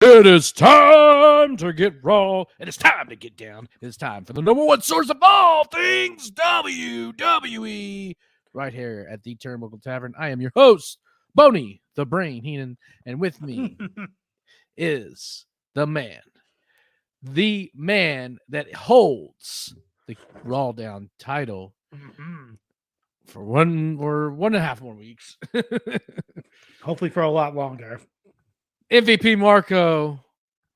It is time to get raw. It is time to get down. It is time for the number one source of all things WWE. Right here at the Turnbuckle Tavern. I am your host, Boney, the Brain Heenan. And with me is the man that holds the RAWDOWN title for one and a half more weeks. Hopefully for a lot longer. MVP Marco,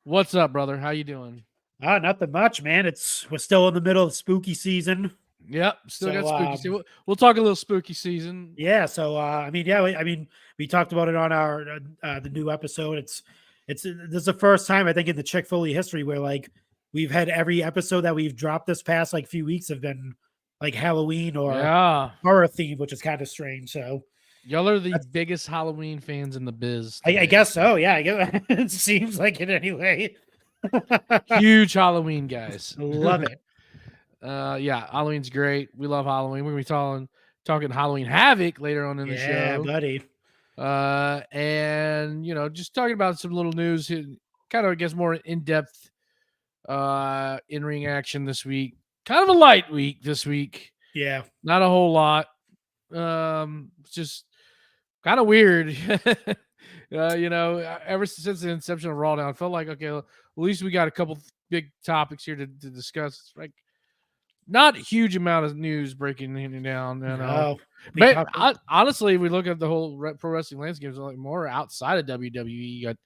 what's up, brother? How you doing? Nothing much, man. We're still in the middle of spooky season. Got spooky season. We'll talk a little spooky season. Yeah. So, we talked about it on our the new episode. This is the first time I think in the Chick-fil-A history where like we've had every episode that we've dropped this past like few weeks have been like Halloween or horror themed, which is kind of strange. So. Y'all are the biggest Halloween fans in the biz. I guess so. Yeah, it seems like it anyway. Huge Halloween guys. Love it. Yeah, Halloween's great. We love Halloween. We're gonna be talking Halloween Havoc later on in the show. Yeah, buddy. And just talking about some little news, kind of I guess more in depth in-ring action this week. Kind of a light week this week. Yeah. Not a whole lot. Just kind of weird. Ever since the inception of RAWDOWN, I felt like, okay, at least we got a couple big topics here to discuss. It's like not a huge amount of news breaking down. But honestly, we look at the whole pro wrestling landscape, it's like more outside of WWE. You got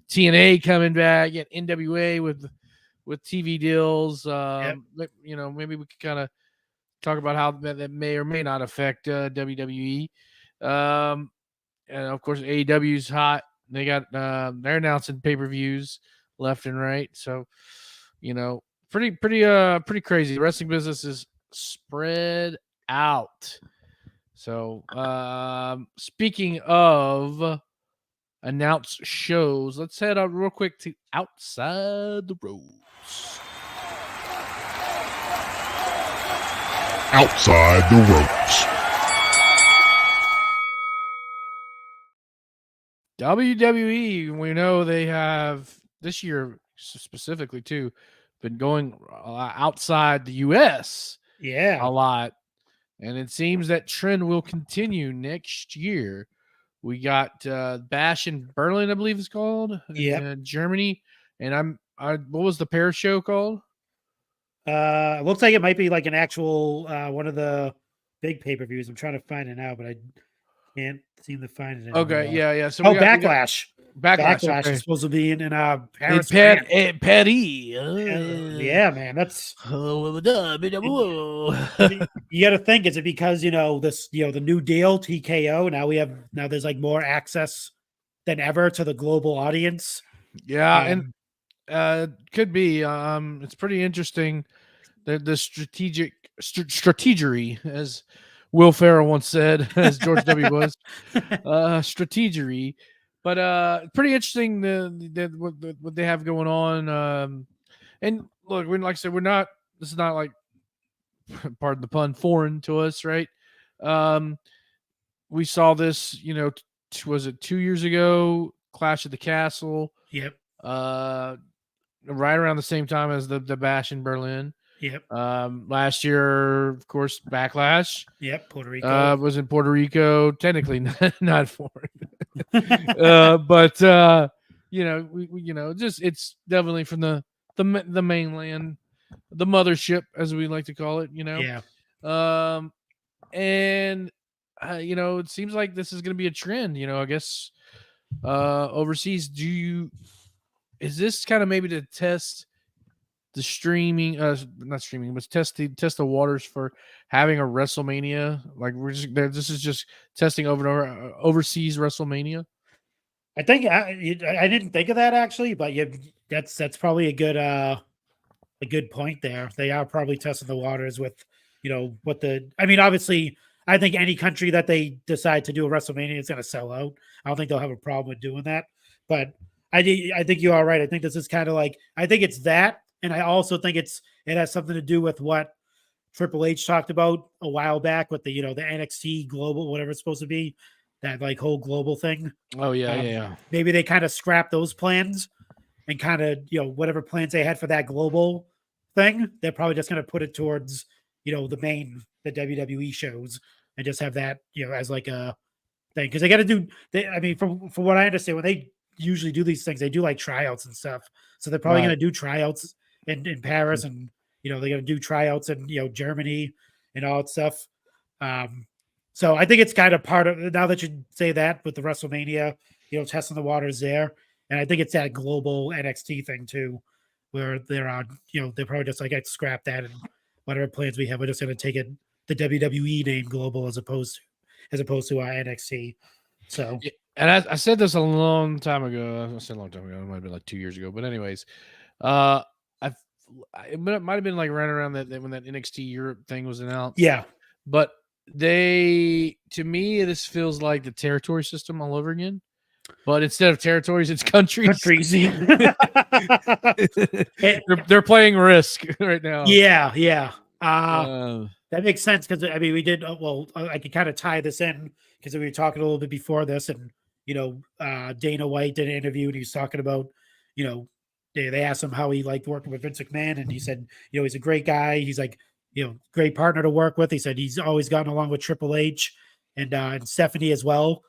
TNA coming back, you got NWA with TV deals. Maybe we could kind of talk about how that may or may not affect WWE. And of course, AEW's hot. They got they're announcing pay-per-views left and right. So, pretty crazy. The wrestling business is spread out. So, speaking of announced shows, let's head out real quick to Outside the Ropes. Outside the Ropes. WWE, we know they have this year specifically too been going outside the U.S. a lot, and it seems that trend will continue next year. We got Bash in Berlin, I believe it's called, in Germany, and what was the pair show called? It looks like it might be like an actual one of the big pay-per-views. I'm trying to find it now, but I can't seem to find it anymore. Okay, yeah. So Backlash. Backlash is supposed to be in Paris. Paris. Yeah, man. That's you got to think. Is it because this the new deal TKO? Now there's like more access than ever to the global audience. Yeah, and could be. It's pretty interesting. The strategery, as Will Ferrell once said, as George W. Bush, strategery. But pretty interesting what they have going on. And look, like I said, this is not like, pardon the pun, foreign to us, right? We saw this, was it 2 years ago? Clash at the Castle. Yep. Right around the same time as the Bash in Berlin. Yep. Last year, of course, Backlash. Yep. Puerto Rico was in Puerto Rico, technically not foreign. But just it's definitely from the mainland, the mothership, as we like to call it. Yeah. And it seems like this is going to be a trend. I guess overseas. Is this kind of maybe to test the streaming, not streaming, but test the waters for having a WrestleMania. Like this is just testing over and over overseas WrestleMania. I think I didn't think of that actually, but that's probably a good point there. They are probably testing the waters with, obviously, I think any country that they decide to do a WrestleMania is going to sell out. I don't think they'll have a problem with doing that. But I think you are right. I think this is kind of like, I think it's that. And I also think it has something to do with what Triple H talked about a while back with the NXT global, whatever it's supposed to be, that like whole global thing. Oh yeah. Maybe they kind of scrapped those plans and kind of, whatever plans they had for that global thing, they're probably just going to put it towards, the WWE shows and just have that, as like a thing. Because they got to do, from what I understand, when they usually do these things, they do like tryouts and stuff. So they're probably going to do tryouts in Paris, and they're going to do tryouts in Germany and all that stuff. So I think it's kind of part of, now that you say that with the WrestleMania, testing the waters there, and I think it's that global NXT thing too, where they're on, they're probably just like, I'd scrap that, and whatever plans we have, we're just going to take it the WWE name global as opposed to NXT. So. And I said this a long time ago. I said a long time ago. It might have been like 2 years ago. But anyways, it might have been like right around that when that NXT Europe thing was announced. Yeah. But to me, this feels like the territory system all over again. But instead of territories, it's countries. They're playing Risk right now. Yeah. That makes sense because we did. I could kind of tie this in because we were talking a little bit before this, and Dana White did an interview and he was talking about, they asked him how he liked working with Vince McMahon, and he said, he's a great guy. He's like, great partner to work with. He said he's always gotten along with Triple H and Stephanie as well.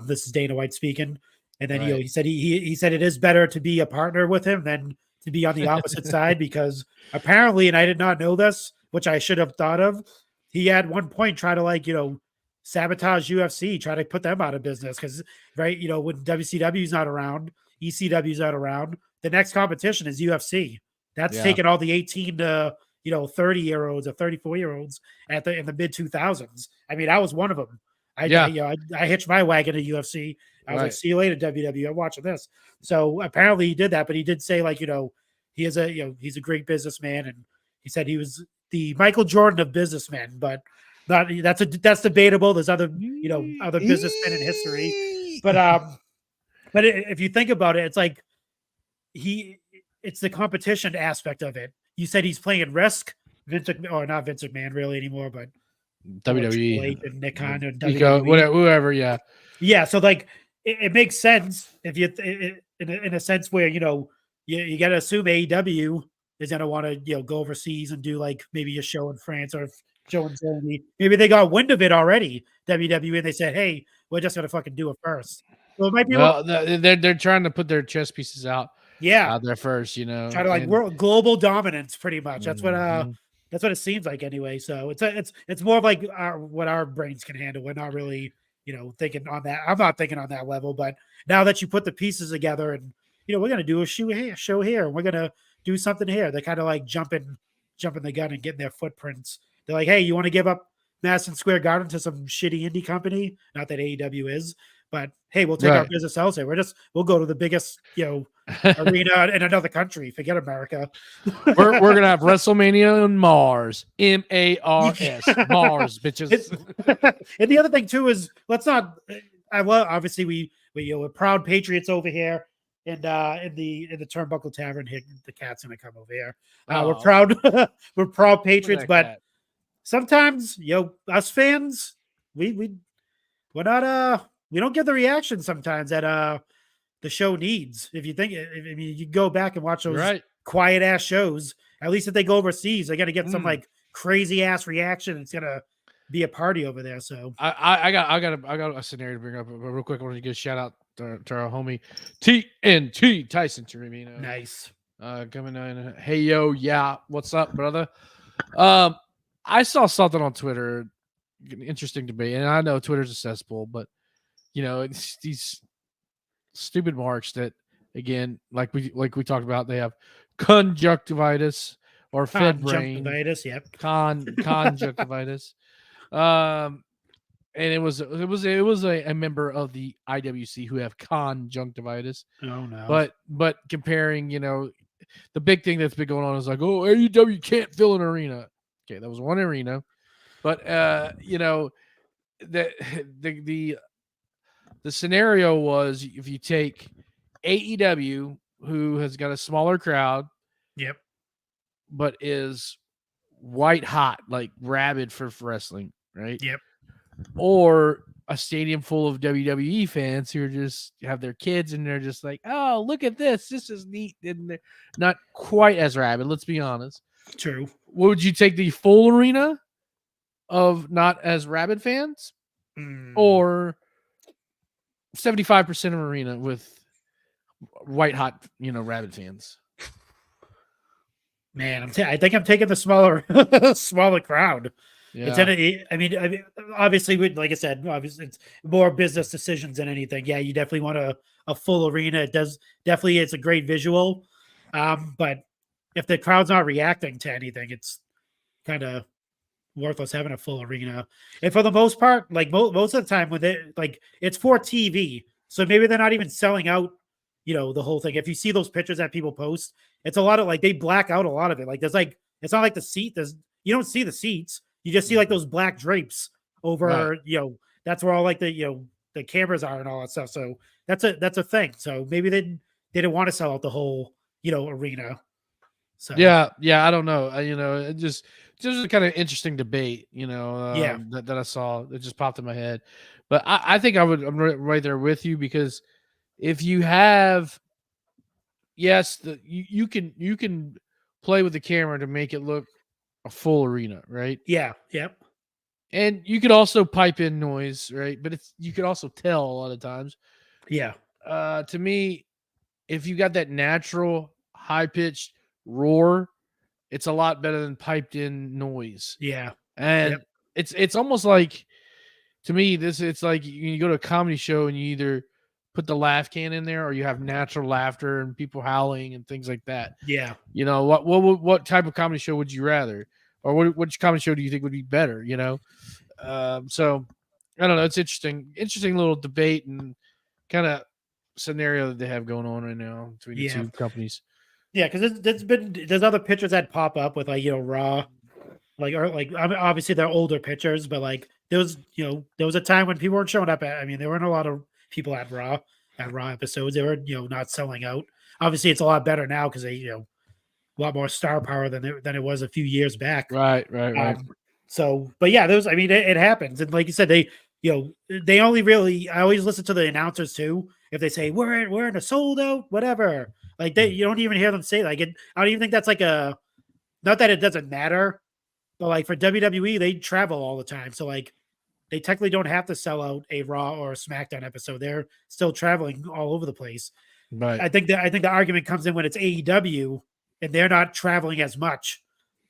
This is Dana White speaking, and then he said he said it is better to be a partner with him than to be on the opposite side, because apparently, and I did not know this, which I should have thought of, he at one point tried to sabotage UFC, try to put them out of business because, when WCW's not around, ECW's not around, the next competition is UFC. That's taking all the 18 to 30-year-olds or 34-year-olds in the mid 2000s. I was one of them. I hitched my wagon to UFC. I was like, see you later, WWE. I'm watching this. So apparently he did that, but he did say he is he's a great businessman, and he said he was the Michael Jordan of businessmen, but that's debatable. There's other other businessmen in history, but if you think about it, it's like it's the competition aspect of it. You said he's playing Risk, not Vince McMahon really anymore, but WWE and Nick Khan and WWE. Whoever, yeah. So it makes sense if you in a sense where you got to assume AEW is going to want to go overseas and do like maybe a show in France or show in Germany. Maybe they got wind of it already, WWE, and they said, "Hey, we're just going to fucking do it first." So it might be. Well, they're trying to put their chess pieces out there first, Try to world global dominance, pretty much. That's what it seems like anyway. So it's more of like what our brains can handle. We're not really thinking on that. I'm not thinking on that level, but now that you put the pieces together and we're gonna do a show here, and we're gonna do something here. They're kind of like jumping the gun and getting their footprints. They're like, hey, you want to give up Madison Square Garden to some shitty indie company? Not that AEW is, but hey, we'll take our business elsewhere. We'll go to the biggest arena in another country. Forget America. we're gonna have WrestleMania on Mars, MARS, Mars, bitches. And the other thing too is obviously we're proud patriots over here. And in the Turnbuckle Tavern, the cat's gonna come over here. We're proud patriots, but sometimes us fans, we're not we don't get the reaction sometimes that the show needs. If you think, you go back and watch those quiet ass shows. At least if they go overseas, they're gonna get some like crazy ass reaction. It's gonna be a party over there. So I got a scenario to bring up real quick. I want to give a shout out to our homie TNT Tyson Teremino. Nice. Coming in. Hey yo, what's up, brother? I saw something on Twitter, interesting debate, and I know Twitter's a cesspool, but it's these stupid marks that, again, like we talked about, they have conjunctivitis or fed brain. Conjunctivitis, yep. Conjunctivitis. And it was a member of the IWC who have conjunctivitis. Oh no. But comparing, the big thing that's been going on is like, oh, AEW can't fill an arena. Okay, that was one arena. But the scenario was if you take AEW, who has got a smaller crowd, yep, but is white hot, like rabid for wrestling, right? Yep. Or a stadium full of WWE fans who are just have their kids and they're just like, oh, look at this. This is neat. And they're not quite as rabid, let's be honest. True. Would you take the full arena of not as rabid fans? Or 75% of arena with white hot, rabid fans? Man, I think I'm taking the smaller crowd. Yeah. It's obviously, like I said, obviously it's more business decisions than anything. Yeah, you definitely want a full arena. It's a great visual. But if the crowd's not reacting to anything, it's kind of worthless having a full arena. And for the most part, like most of the time with it, like it's for TV. So maybe they're not even selling out, the whole thing. If you see those pictures that people post, it's a lot of like, they black out a lot of it. Like it's not like the seat. You don't see the seats. You just see like those black drapes over, right. That's where all like the cameras are and all that stuff. So that's a thing. So maybe they didn't want to sell out the whole, arena. So yeah, I don't know. It just a kind of interesting debate, that I saw that just popped in my head. But I think I'm right there with you, because if you have, yes, you can play with the camera to make it look a full arena, right? Yeah. Yep. And you could also pipe in noise, right? But you could also tell a lot of times. Yeah. To me, if you got that natural high pitched roar, it's a lot better than piped in noise. Yeah. And it's almost like, to me, it's like you go to a comedy show and you either put the laugh can in there or you have natural laughter and people howling and things like that. Yeah. What type of comedy show would you rather? Or which comedy show do you think would be better? So I don't know. It's interesting little debate and kind of scenario that they have going on right now between the two companies. Yeah, because there's other pictures that pop up with like Raw, obviously they're older pictures, but like there was a time when people weren't showing up there weren't a lot of people at Raw episodes. They were not selling out. Obviously, it's a lot better now because they a lot more star power than it was a few years back. Right. So, but yeah, it happens, and like you said, they only really. I always listen to the announcers too. If they say we're in a sold out, whatever, like you don't even hear them say like it. I don't even think that's like not that it doesn't matter, but like for WWE, they travel all the time, so like they technically don't have to sell out a Raw or a SmackDown episode. They're still traveling all over the place. Right. I think the argument comes in when it's AEW and they're not traveling as much,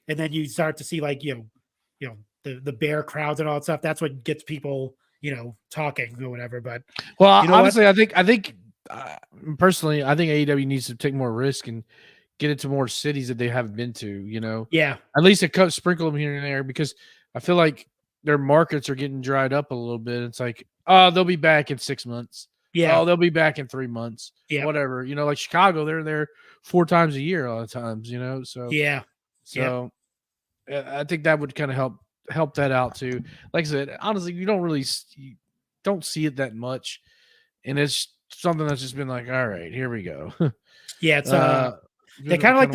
and then you start to see like the bear crowds and all that stuff. That's what gets people talking or whatever. But honestly, I think personally, I think AEW needs to take more risk and get into more cities that they haven't been to. Yeah, at least sprinkle them here and there, because I feel like their markets are getting dried up a little bit. It's like, oh, they'll be back in 6 months. Yeah. Oh, they'll be back in 3 months. Yeah. Whatever. Like Chicago, they're there 4 times a year a lot of times, So yeah. So I think that would kind of help that out too. Like I said, honestly, you don't see it that much. And it's something that's just been like, all right, here we go. Yeah, it's they're kind of like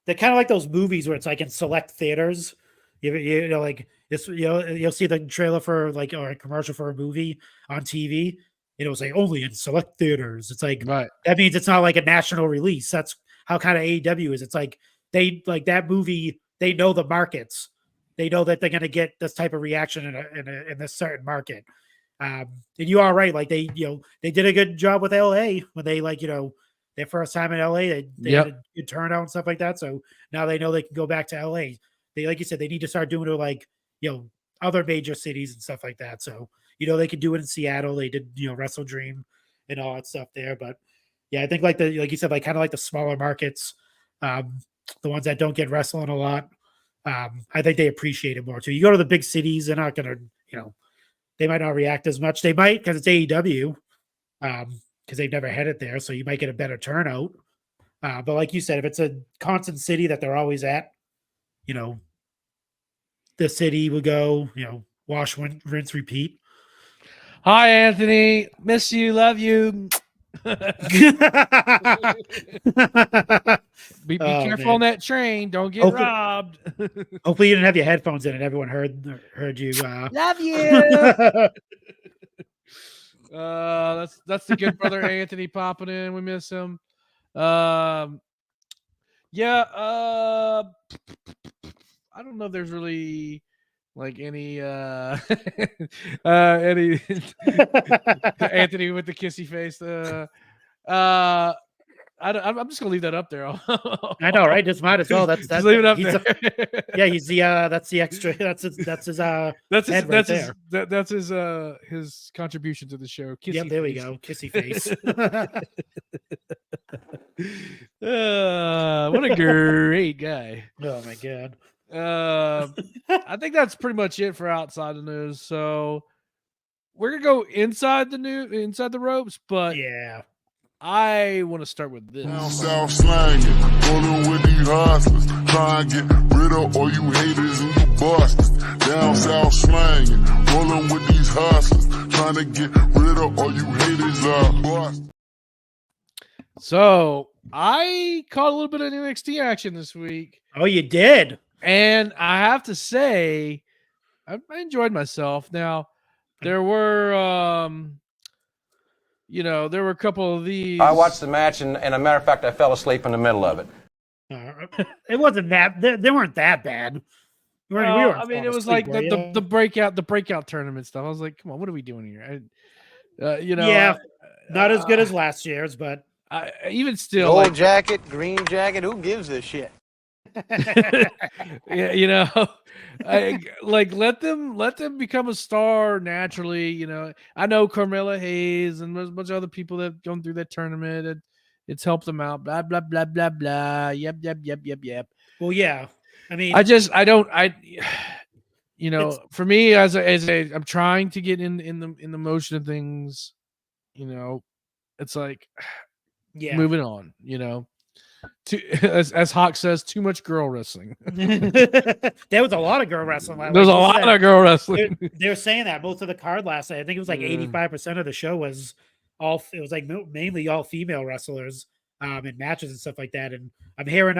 they're kind of like those movies where it's like in select theaters. Like this, you'll see the trailer for like or a commercial for a movie on TV. It'll say only in select theaters. It's like that means it's not like a national release. That's how kind of AEW is. It's like they like that movie. They know the markets. They know that they're going to get this type of reaction in this certain market. And you are right. Like they did a good job with LA when they their first time in LA. They had a good turnout and stuff like that. So now they know they can go back to LA. They, like you said, they need to start doing it like, other major cities and stuff like that. So, they could do it in Seattle. They did, Wrestle Dream and all that stuff there. But yeah, I think like you said, like kind of like the smaller markets, the ones that don't get wrestling a lot. I think they appreciate it more too. You go to the big cities, they're not gonna, they might not react as much. They might because it's AEW, because they've never had it there, so you might get a better turnout. But like you said, if it's a constant city that they're always at, the city will go, wash, rinse, repeat. Hi, Anthony. Miss you. Love you. be careful on that train. Don't get robbed. Hopefully, you didn't have your headphones in and everyone heard you. Love you. That's the good brother Anthony popping in. We miss him. Yeah. I don't know if there's really like any any Anthony with the kissy face. I'm just gonna leave that up there. I know, right? Just might as well. Just leave it up there. Yeah, he's the that's the extra. That's his his contribution to the show. Kissy yep, there face. We go. Kissy face. What a great guy. Oh my god. I think that's pretty much it for outside the news. So we're gonna go inside the ropes, but yeah, I want to start with this. Down south slanging, rolling with these hustlers, trying to get rid of all you haters and you busters. Down south slanging, rolling with these hustlers, trying to get rid of all you haters and busters. So I caught a little bit of NXT action this week. Oh, you did? And I have to say, I enjoyed myself. Now, there were, there were a couple of these. I watched the match, and a matter of fact, I fell asleep in the middle of it. It wasn't that. They weren't that bad. It was like the breakout tournament stuff. I was like, come on, what are we doing here? Yeah, not as good as last year's, but even still, gold jacket, green jacket. Who gives a shit? Yeah, let them become a star naturally. I know Carmella Hayes and there's a bunch of other people that have gone through that tournament and it's helped them out. Blah blah blah blah blah. Yep. Well, yeah. I mean, for me as I'm trying to get in the motion of things. It's like, yeah, moving on. As Hawk says, too much girl wrestling. There was a lot of girl wrestling. There's a lot of girl wrestling. They were saying that most of the card last night. I think it was like 85% of the show was it was like mainly all female wrestlers in matches and stuff like that. And I'm hearing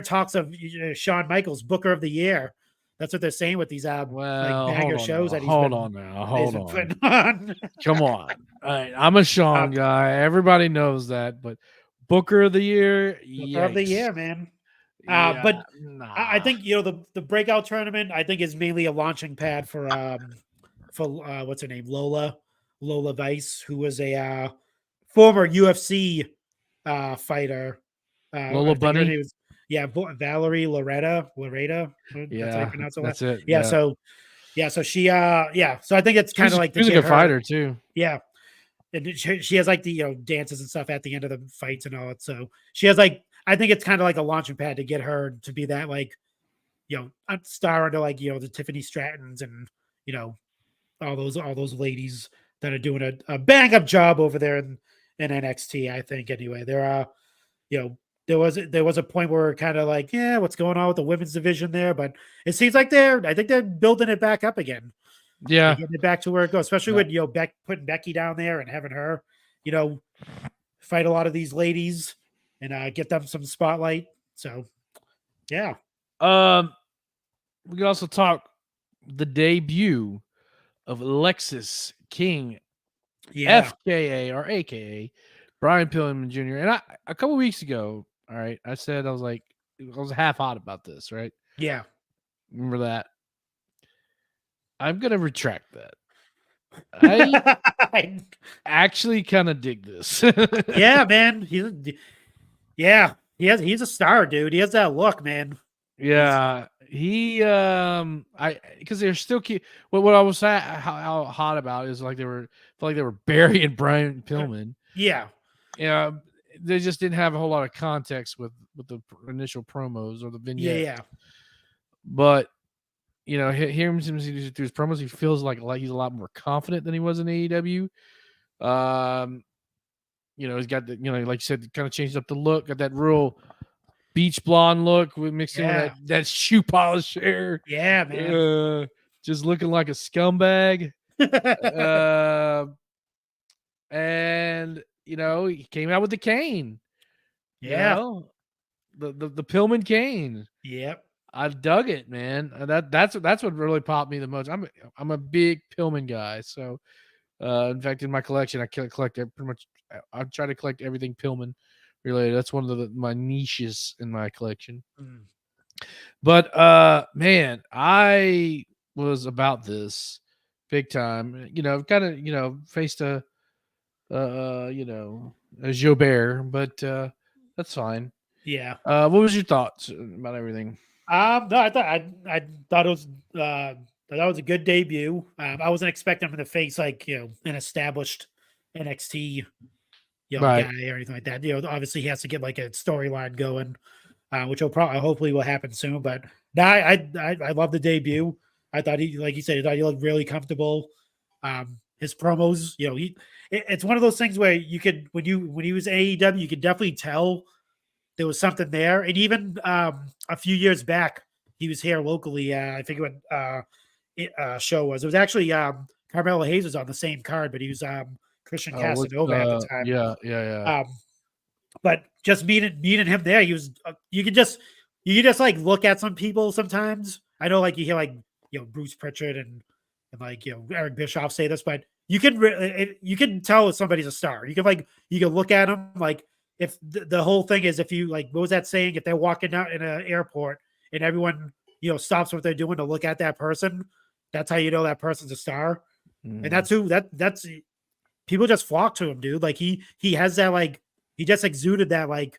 talks of Shawn Michaels Booker of the Year. That's what they're saying with these banger shows that he's hold on. Come on. I'm a Shawn guy. Everybody knows that, but Booker of the Year, Booker of the Year, man. But I think the breakout tournament I think is mainly a launching pad for what's her name, Lola Vice, who was a former UFC fighter. Lola Bunny. Valerie Loretta. That's how you pronounce it. That's it. Yeah. So she so I think it's kind of like she's a good fighter too. Yeah. And she has like the dances and stuff at the end of the fights and all that. So she has like, I think it's kind of like a launching pad to get her to be that like, a star under like the Tiffany Strattons and all those ladies that are doing a bang up job over there in NXT. I think anyway, there are there was a point where kind of like, yeah, what's going on with the women's division there, but it seems like I think they're building it back up again. Yeah, getting it back to where it goes, especially with putting Becky down there and having her, fight a lot of these ladies and get them some spotlight. So, yeah. We can also talk the debut of Lexis King, FKA or AKA Brian Pillman Jr. And a couple weeks ago, all right, I said I was half hot about this, right? Yeah, remember that. I'm going to retract that. I actually kind of dig this. Yeah, man. He's a star, dude. He has that look, man. Yeah. Because they're still cute. What I was how hot about is like they were burying Brian Pillman. Yeah. Yeah, they just didn't have a whole lot of context with the initial promos or the vignettes. Yeah. But hearing him through his promos, he feels like he's a lot more confident than he was in AEW. He's got the like you said, kind of changed up the look, got that real beach blonde look mixed in with that shoe polish hair. Yeah, man. Just looking like a scumbag. And he came out with the cane. The Pillman cane. Yep. I dug it, man. That's what really popped me the most. I'm a big Pillman guy. So in fact, in my collection, I collect pretty much. I try to collect everything Pillman related. That's one of my niches in my collection. But man, I was about this big time. Kind of faced a Jobert, but that's fine. Yeah. What was your thoughts about everything? No, I thought it was that was a good debut. I wasn't expecting him to face like an established NXT guy or anything like that. Obviously he has to get like a storyline going, which will hopefully will happen soon. But no, I love the debut. I thought he, like you said, I thought he looked really comfortable. His promos, it's one of those things where you could when he was AEW, you could definitely tell there was something there. And even a few years back, he was here locally. I think what show was. It was actually Carmelo Hayes was on the same card, but he was Christian Casanova at the time. Yeah. But just meeting him there, he was. You could just like look at some people sometimes. I know, like you hear like Bruce Pritchard and like Eric Bischoff say this, but you can tell if somebody's a star. You can look at them like. If the whole thing is, if you like, what was that saying? If they're walking out in an airport and everyone, stops what they're doing to look at that person, that's how you know that person's a star. And that's that's people just flock to him, dude. Like he has that, like, he just exuded that, like,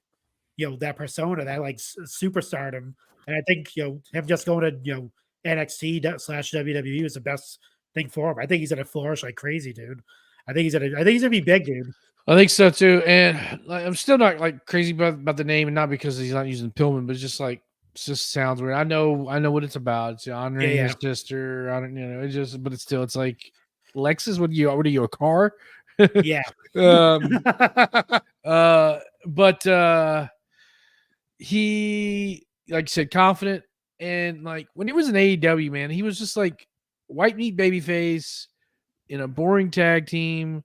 that persona, that like superstardom. And I think, him just going to, NXT / WWE was the best thing for him. I think he's going to flourish like crazy, dude. I think he's gonna be big, dude. I think so too, and I'm still not like crazy about the name, and not because he's not using Pillman, but it's just like it just sounds weird. I know what it's about. It's honoring his sister. I don't, but it's still, it's like Lexus. What are you, a car? Yeah. But he, like I said, confident, and like when he was in AEW, man, he was just like white meat babyface in a boring tag team.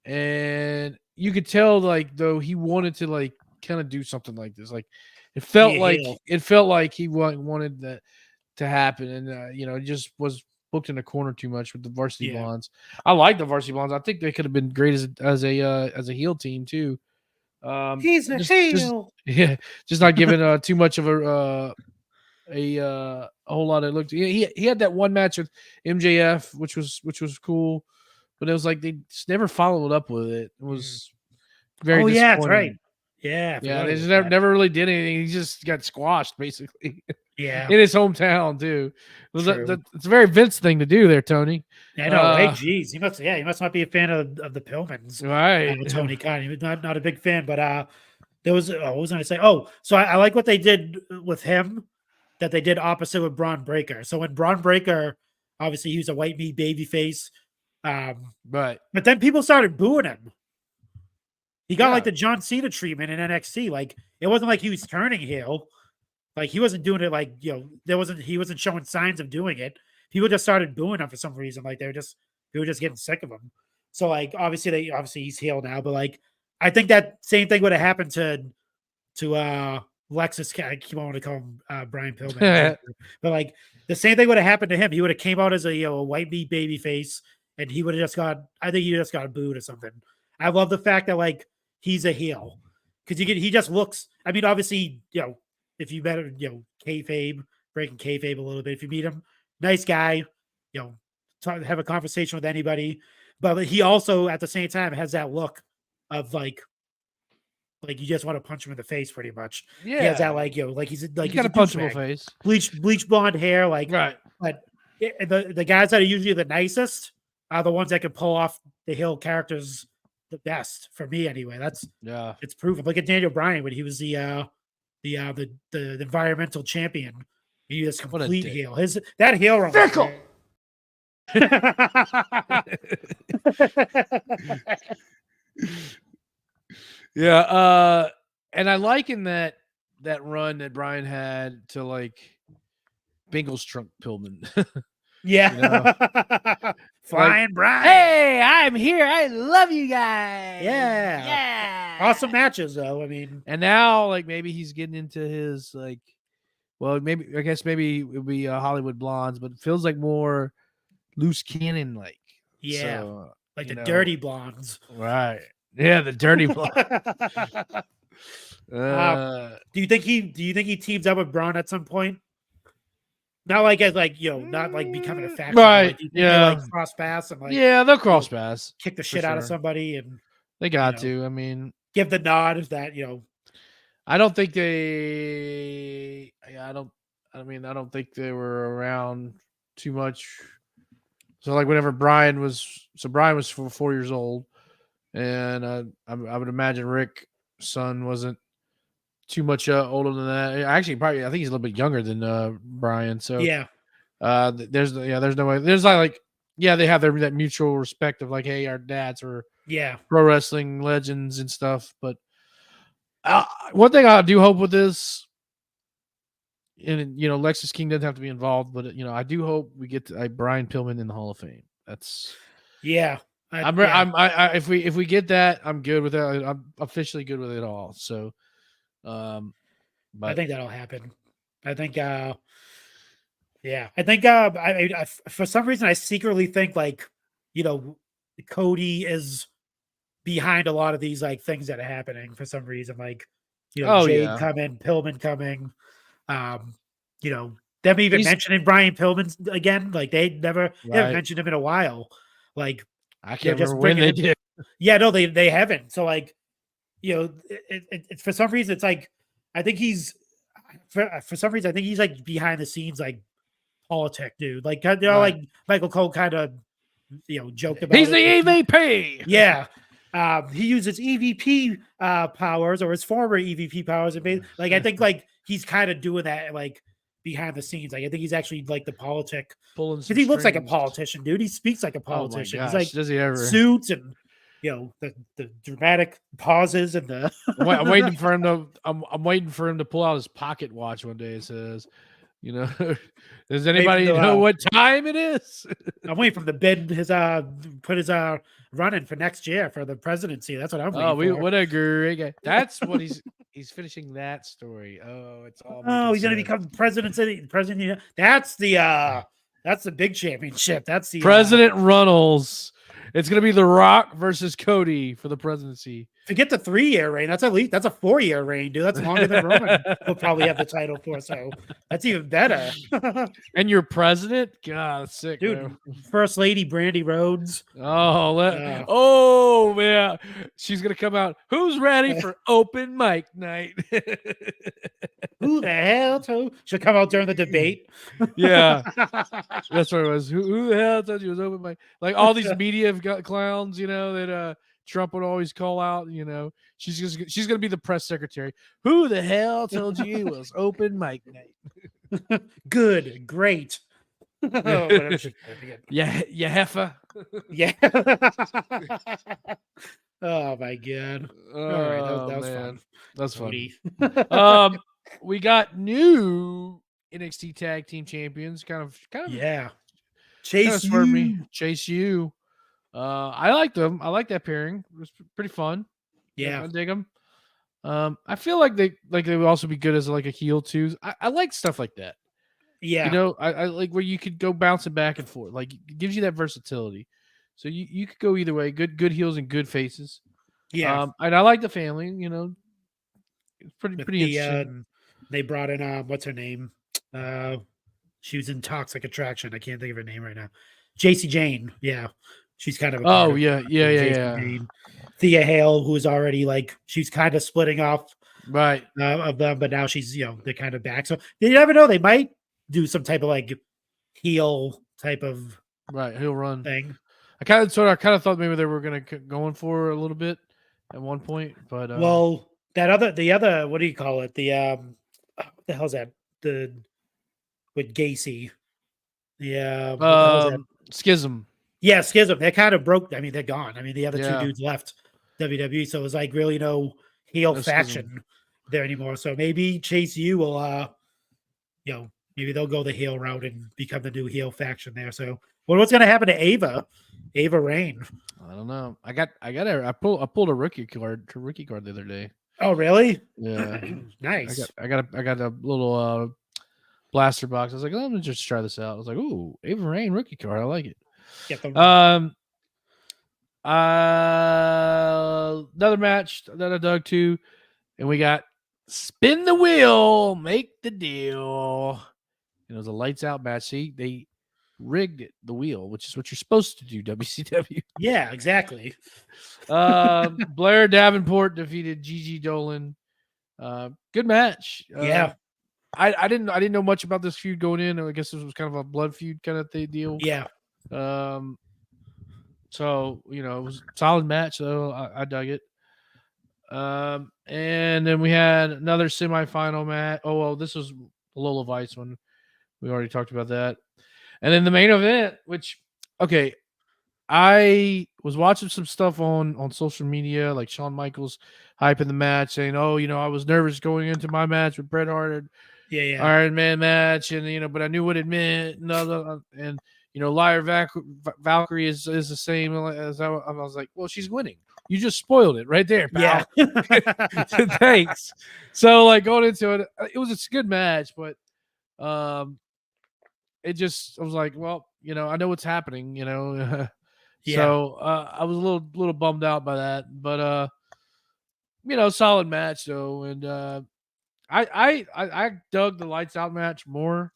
And you could tell, like, though, he wanted to like kind of do something like this. Like it felt like he wanted that to happen, and just was booked in a corner too much with the Varsity Blondes. I like the Varsity Blondes. I think they could have been great as a heel team too. He's a heel. Just not giving too much of a whole lot of look. He had that one match with MJF, which was cool. But it was like they just never followed up with it. It was very disappointing. Yeah, that's right. Yeah. They just never really did anything. He just got squashed, basically. Yeah. In his hometown, too. It's a very Vince thing to do there, Tony. I know, right? Jeez. He must not be a fan of the Pillmans. Right. Tony Khan. He was not a big fan, but there was, what was I going to say? Oh, so I like what they did with him, that they did opposite with Braun Breaker. So when Braun Breaker, obviously he was a white meat baby face. But then people started booing him. He got like the John Cena treatment in NXT. Like it wasn't like he was turning heel. Like he wasn't doing it like, he wasn't showing signs of doing it. People just started booing him for some reason. Like they were just getting sick of him. So like obviously he's heel now, but like I think that same thing would have happened to Lexus. I keep wanting to call him Brian Pillman. But like the same thing would have happened to him. He would have came out as a white meat baby face. And he would have I think he just got booed or something. I love the fact that like he's a heel because he just looks. I mean, obviously, if you met him, kayfabe, breaking kayfabe a little bit. If you meet him, nice guy, have a conversation with anybody. But he also at the same time has that look of like you just want to punch him in the face, pretty much. Yeah, he has that like he's got a punchable face, bleach blonde hair, like right. But the guys that are usually the nicest are the ones that can pull off the heel characters the best for me anyway. Yeah. It's proven. Look at Daniel Bryan when he was the environmental champion. He was complete heel. That heel run. Fickle. Yeah, and I liken that run that Brian had to like Bengals trunk Pillman. Yeah. Flying like, Brian. Hey, I'm here. I love you guys. Yeah. Yeah. Awesome matches though. I mean, and now like maybe he's getting into his like, well, maybe it would be Hollywood Blondes, but it feels like more loose cannon like. yeah. So, like the dirty blondes. Right. Yeah, the dirty blonde. Do you think he teams up with Braun at some point? Not like as like not like becoming a faction, right? Like, yeah, like cross paths and like they'll cross paths, kick the shit out of somebody, and they got to. I mean, give the nod that I don't think they. I don't think they were around too much. So like whenever Brian was 4 years old, and I would imagine Rick's son wasn't too much older than that. Actually, probably I think he's a little bit younger than Brian. So yeah. There's no way. There's like they have that mutual respect of like, hey, our dads are pro wrestling legends and stuff. But one thing I do hope with this, and Lexus King doesn't have to be involved, but I do hope we get Brian Pillman in the Hall of Fame. That's if we get that, I'm good with that. I'm officially good with it all. So, but I think that'll happen. I think, I think I for some reason I secretly think like Cody is behind a lot of these like things that are happening for some reason. Like Jade coming, Pillman coming. Them even mentioning Brian Pillman again. Like they haven't mentioned him in a while. Like I can't remember when they did. Yeah, no, they haven't. So like, it's for some reason it's like I think he's for some reason I think he's like behind the scenes like politic dude. Like like Michael Cole kind of joked about. He's the EVP. Yeah. He uses EVP powers or his former EVP powers, and like I think like he's kind of doing that like behind the scenes. Like I think he's actually like the politic because he looks like a politician, dude. He speaks like a politician. He's like does he ever suits and the dramatic pauses and the. I'm waiting for him to. I'm waiting for him to pull out his pocket watch one day. It says, does anybody know what time it is? I'm waiting for him to bid his put his running for next year for the presidency. That's what I'm waiting for. What a great guy. That's what he's finishing that story. Oh, it's all. Oh, he's gonna become president. That's the big championship. That's the President Runnels. It's gonna be The Rock versus Cody for the presidency. Forget the 3-year reign. That's a 4-year reign, dude. That's longer than Roman will probably have the title for. So that's even better. And your president, God, that's sick, dude. Man. First Lady Brandy Rhodes. Oh man, she's gonna come out. Who's ready for open mic night? Who the hell she'll come out during the debate? Yeah, that's what it was. Who the hell told you it was open mic? Like all these media clowns, that Trump would always call out. She's gonna be the press secretary. Who the hell told you it was open mic night? Good, great. Yeah, heifer. Yeah. Oh my God. All right, that was fun. That's funny. We got new NXT Tag Team Champions. Kind of. Yeah. Chase U. I like them. I like that pairing. It was pretty fun. Yeah, I dig them. I feel like they would also be good as like a heel too. I like stuff like that. Yeah, I like where you could go bouncing back and forth. Like it gives you that versatility. So you could go either way. Good heels and good faces. Yeah, and I like the family. It's pretty interesting. They brought in what's her name? She was in Toxic Attraction. I can't think of her name right now. JC Jane. Yeah. She's kind of yeah. Thea Hale, who's already like she's kind of splitting off right of them, but now she's they're kind of back. So you never know, they might do some type of like heel type of heel run thing. I kind of thought maybe they were going to going for a little bit at one point, but well, the other what do you call it? What the hell's that? The with Gacy. Yeah, what the hell's that? Schism. Yeah, Schism. They kind of broke. I mean, they're gone. I mean, the other two Yeah. dudes left WWE, so it's like really no heel No faction Schism. there anymore. So maybe Chase U will, maybe they'll go the heel route and become the new heel faction there. So, what's going to happen to Ava Rain? I don't know. I pulled a rookie card the other day. Oh, really? Yeah. Nice. I got a little blaster box. I was like, let me just try this out. I was like, ooh, Ava Rain rookie card. I like it. Get the Another match that I dug to, and we got spin the wheel, make the deal. And it was a lights out match. See, they rigged the wheel, which is what you're supposed to do, WCW. Yeah, exactly. Blair Davenport defeated Gigi Dolan. Good match. Yeah. I didn't know much about this feud going in. I guess this was kind of a blood feud kind of deal. Yeah. So it was a solid match. So I dug it. And then we had another semifinal match. Oh well, this was the Lola Vice one. We already talked about that. And then the main event, which I was watching some stuff on social media, like Shawn Michaels hyping the match, saying, "Oh, I was nervous going into my match with Bret Hart, Iron Man match, and but I knew what it meant, and Liar Valkyrie is the same as I was like, well, she's winning. You just spoiled it right there, pal. Yeah. Thanks. So like going into it, it was a good match, but it just I was like, well, I know what's happening, Yeah. So I was a little bummed out by that, but solid match though, and I dug the lights out match more,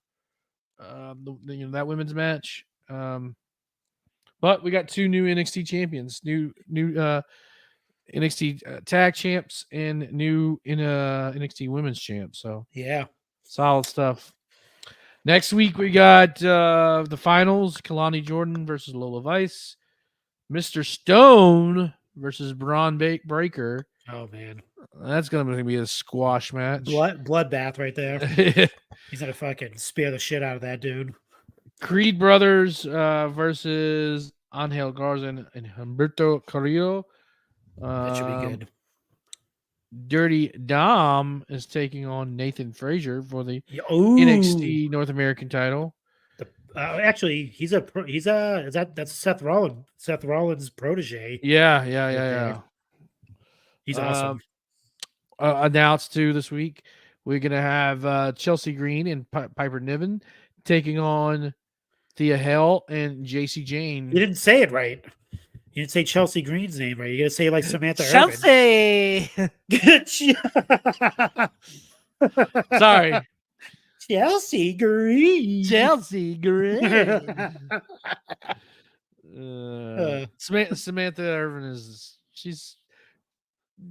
that women's match, but we got two new NXT champions, new NXT tag champs, and new NXT women's champs. So Yeah. solid stuff. Next week we got the finals: Kalani Jordan versus Lola Vice, Mr. Stone versus Braun Breaker. Oh man, that's gonna be a squash match. Bloodbath right there. He's gonna fucking spear the shit out of that dude. Creed Brothers versus Angel Garza and Humberto Carrillo. That should be good. Dirty Dom is taking on Nathan Frazier for the NXT North American title. Actually, that's Seth Rollins' protege. Yeah. He's awesome. Announced too this week, we're gonna have Chelsea Green and Piper Niven taking on Thea Hale and JC Jane. You didn't say it right. You didn't say Chelsea Green's name right. You gotta say like Samantha Chelsea. Sorry. Chelsea Green. Samantha Irvin she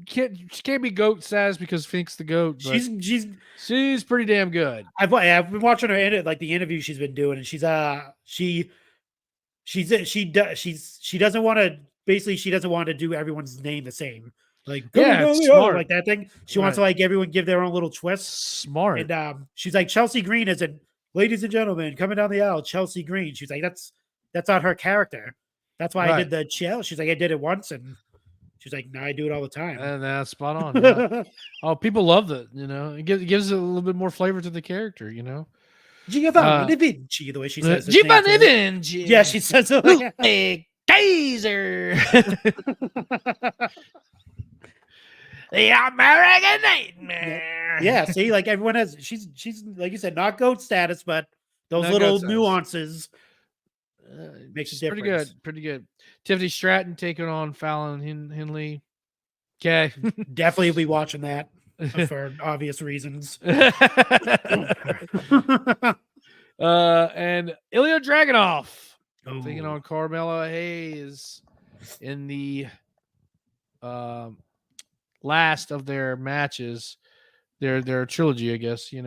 can't be GOAT status because Fink's the GOAT. But she's pretty damn good. I've been watching her in it, like the interview she's been doing, and she doesn't want to. Basically, she doesn't want to do everyone's name the same. Like smart. Like that thing. She wants to like everyone give their own little twist. Smart. And she's like, Chelsea Green isn't, ladies and gentlemen, coming down the aisle, Chelsea Green. She's like, that's not her character. That's why I did the chill. She's like, I did it once, and she's like, now I do it all the time. And that's spot on. Yeah. Oh, people love that. It gives it a little bit more flavor to the character. Giovanni Da Vinci, the way she says it. Giovanni Da Vinci. Yeah, she says it like Kaiser. The American Nightmare. Yeah, see, like everyone has, she's like you said, not GOAT status, but those little nuances makes a difference. Pretty good. Tiffany Stratton taking on Fallon Henley. Okay. Definitely be watching that for obvious reasons. And Ilya Dragunov taking on Carmella Hayes in the last of their matches, their trilogy, I guess. I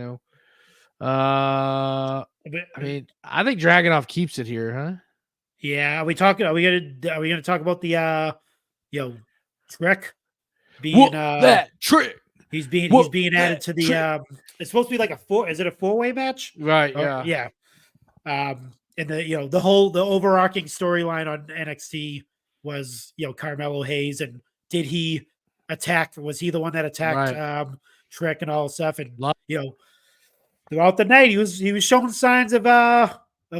mean, I think Dragunov keeps it here, huh? Yeah, are we gonna talk about the Trick being Whoop that trick. he's being Whoop added to the trick. it's supposed to be like is it a 4-way match? Right, Yeah. And the overarching storyline on NXT was Carmelo Hayes, and did he attack? Was he the one that attacked Trick and all stuff? And throughout the night he was showing signs of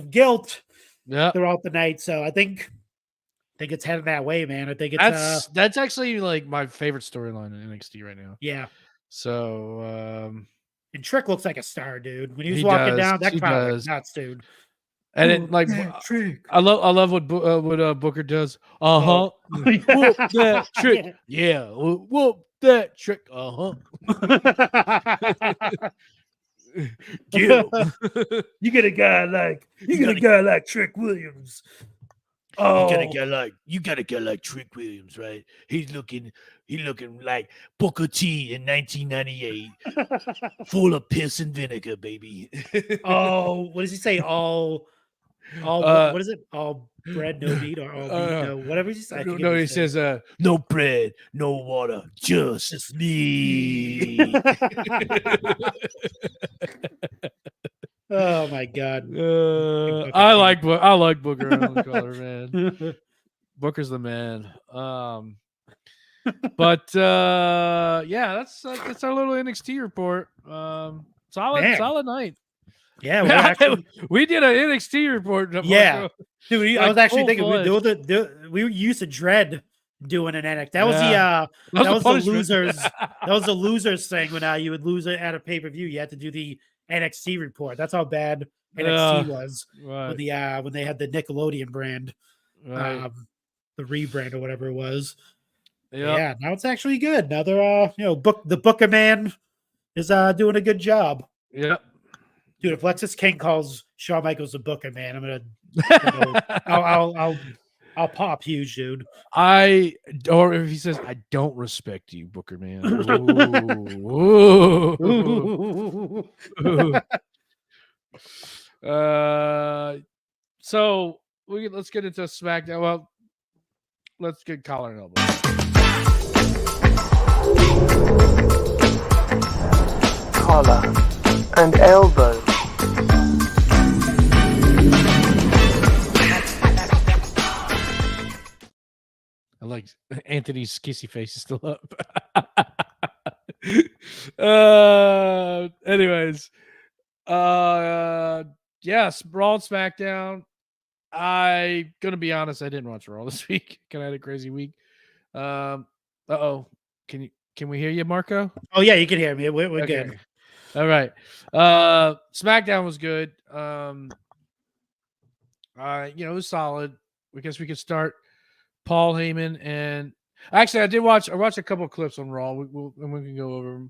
guilt throughout the night. So I think it's headed that way, man. I think it's that's actually like my favorite storyline in NXT right now. Yeah. So and Trick looks like a star, dude. When he was walking down, that crowd was nuts, dude. And it like I love what Booker does. Whoop that trick. Yeah. Whoop that trick. You get a guy like Trick Williams. Oh, you got a guy like Trick Williams, right? He's looking like Booker T in 1998, full of piss and vinegar, baby. Oh, what does he say? What is it? All bread, no meat, or all meat, no whatever he says. No, he says, no bread, no water, just me. Oh my god! I like Booker on the color, man. Booker's the man. But yeah, that's our little NXT report. Solid night. Yeah, we did an NXT report. Yeah, dude, I was actually thinking we used to dread doing an NXT. That was the losers. That was the losers thing when you would lose it at a pay-per-view. You had to do the NXT report. That's how bad NXT was when they had the Nickelodeon brand, the rebrand or whatever it was. Yeah, now it's actually good. Now they're the Booker man is doing a good job. Yep. Dude, if Lexus King calls Shawn Michaels the Booker man, I'm gonna I'll pop huge, dude. Or if he says, I don't respect you, Booker man. Ooh. So let's get into SmackDown. Well, let's get collar and elbow. Collar and elbow. I like Anthony's kissy face is still up. Anyways, yes, Raw and Smackdown. I'm gonna be honest, I didn't watch Raw this week. I had a crazy week. Can we hear you, Marco? Oh yeah, you can hear me. We're okay. Good. All right. SmackDown was good. It was solid. I guess we could start. Paul Heyman and actually, I watched a couple of clips on Raw. We can go over them.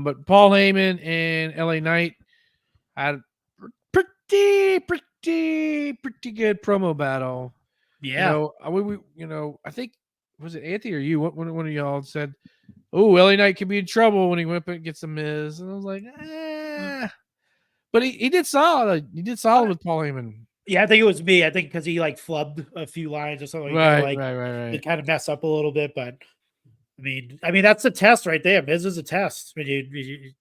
But Paul Heyman and LA Knight had pretty good promo battle. Yeah. I think was it Anthony or you? One of y'all said, "Oh, LA Knight could be in trouble when he went up and gets the Miz," and I was like, But he did solid. He did solid with Paul Heyman. Yeah, I think it was me. I think because he flubbed a few lines or something. Right. It kind of messed up a little bit, but I mean that's a test right there. Miz is a test. When you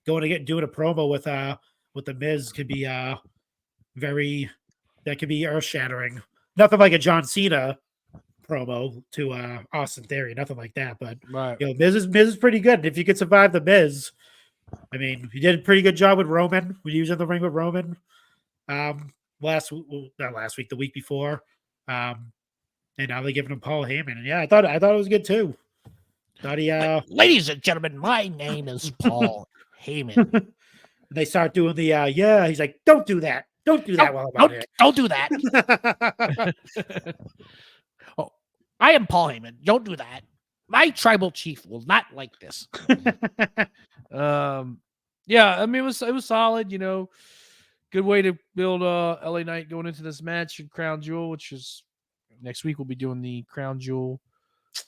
doing a promo with the Miz could be could be earth shattering. Nothing like a John Cena promo to Austin Theory, nothing like that. But Miz is pretty good. And if you could survive the Miz, I mean, he did a pretty good job with Roman when he was in the ring with Roman. The week before. And now they're giving him Paul Heyman. And yeah, I thought it was good too. Ladies and gentlemen, my name is Paul Heyman. They start doing the he's like, don't do that. Don't do that while I'm out here. Don't do that. Oh, I am Paul Heyman. Don't do that. My tribal chief will not like this. Yeah, I mean it was solid, good way to build LA Knight going into this match and Crown Jewel, which is next week. We'll be doing the Crown Jewel,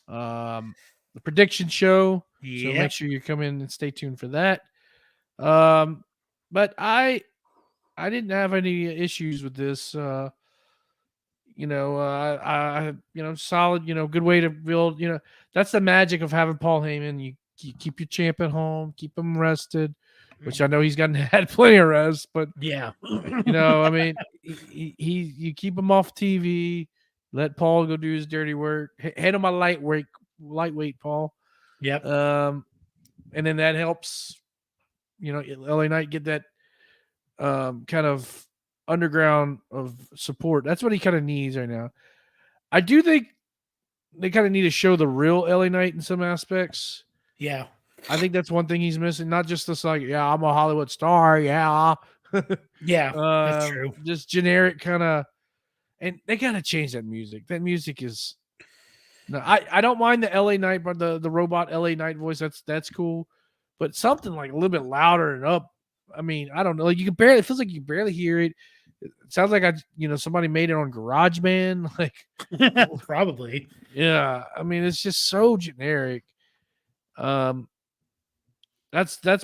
the prediction show. So make sure you come in and stay tuned for that. But I didn't have any issues with this. solid, good way to build, that's the magic of having Paul Heyman. You keep your champ at home, keep him rested, which I know he's had plenty of rest, but yeah, I mean, you keep him off TV, let Paul go do his dirty work, hand him a lightweight Paul. Yep. And then that helps, LA Knight get that kind of underground of support. That's what he kind of needs right now. I do think they kind of need to show the real LA Knight in some aspects. Yeah. I think that's one thing he's missing. Not just this I'm a Hollywood star. Yeah. Yeah, that's true. Just generic kind of, and they gotta change that music. That music is no, I don't mind the LA Knight, but the robot LA Knight voice, that's cool. But something like a little bit louder and up. I mean, I don't know. Like it feels like you can barely hear it. It sounds like somebody made it on GarageBand. Like probably. Yeah. I mean, it's just so generic. That's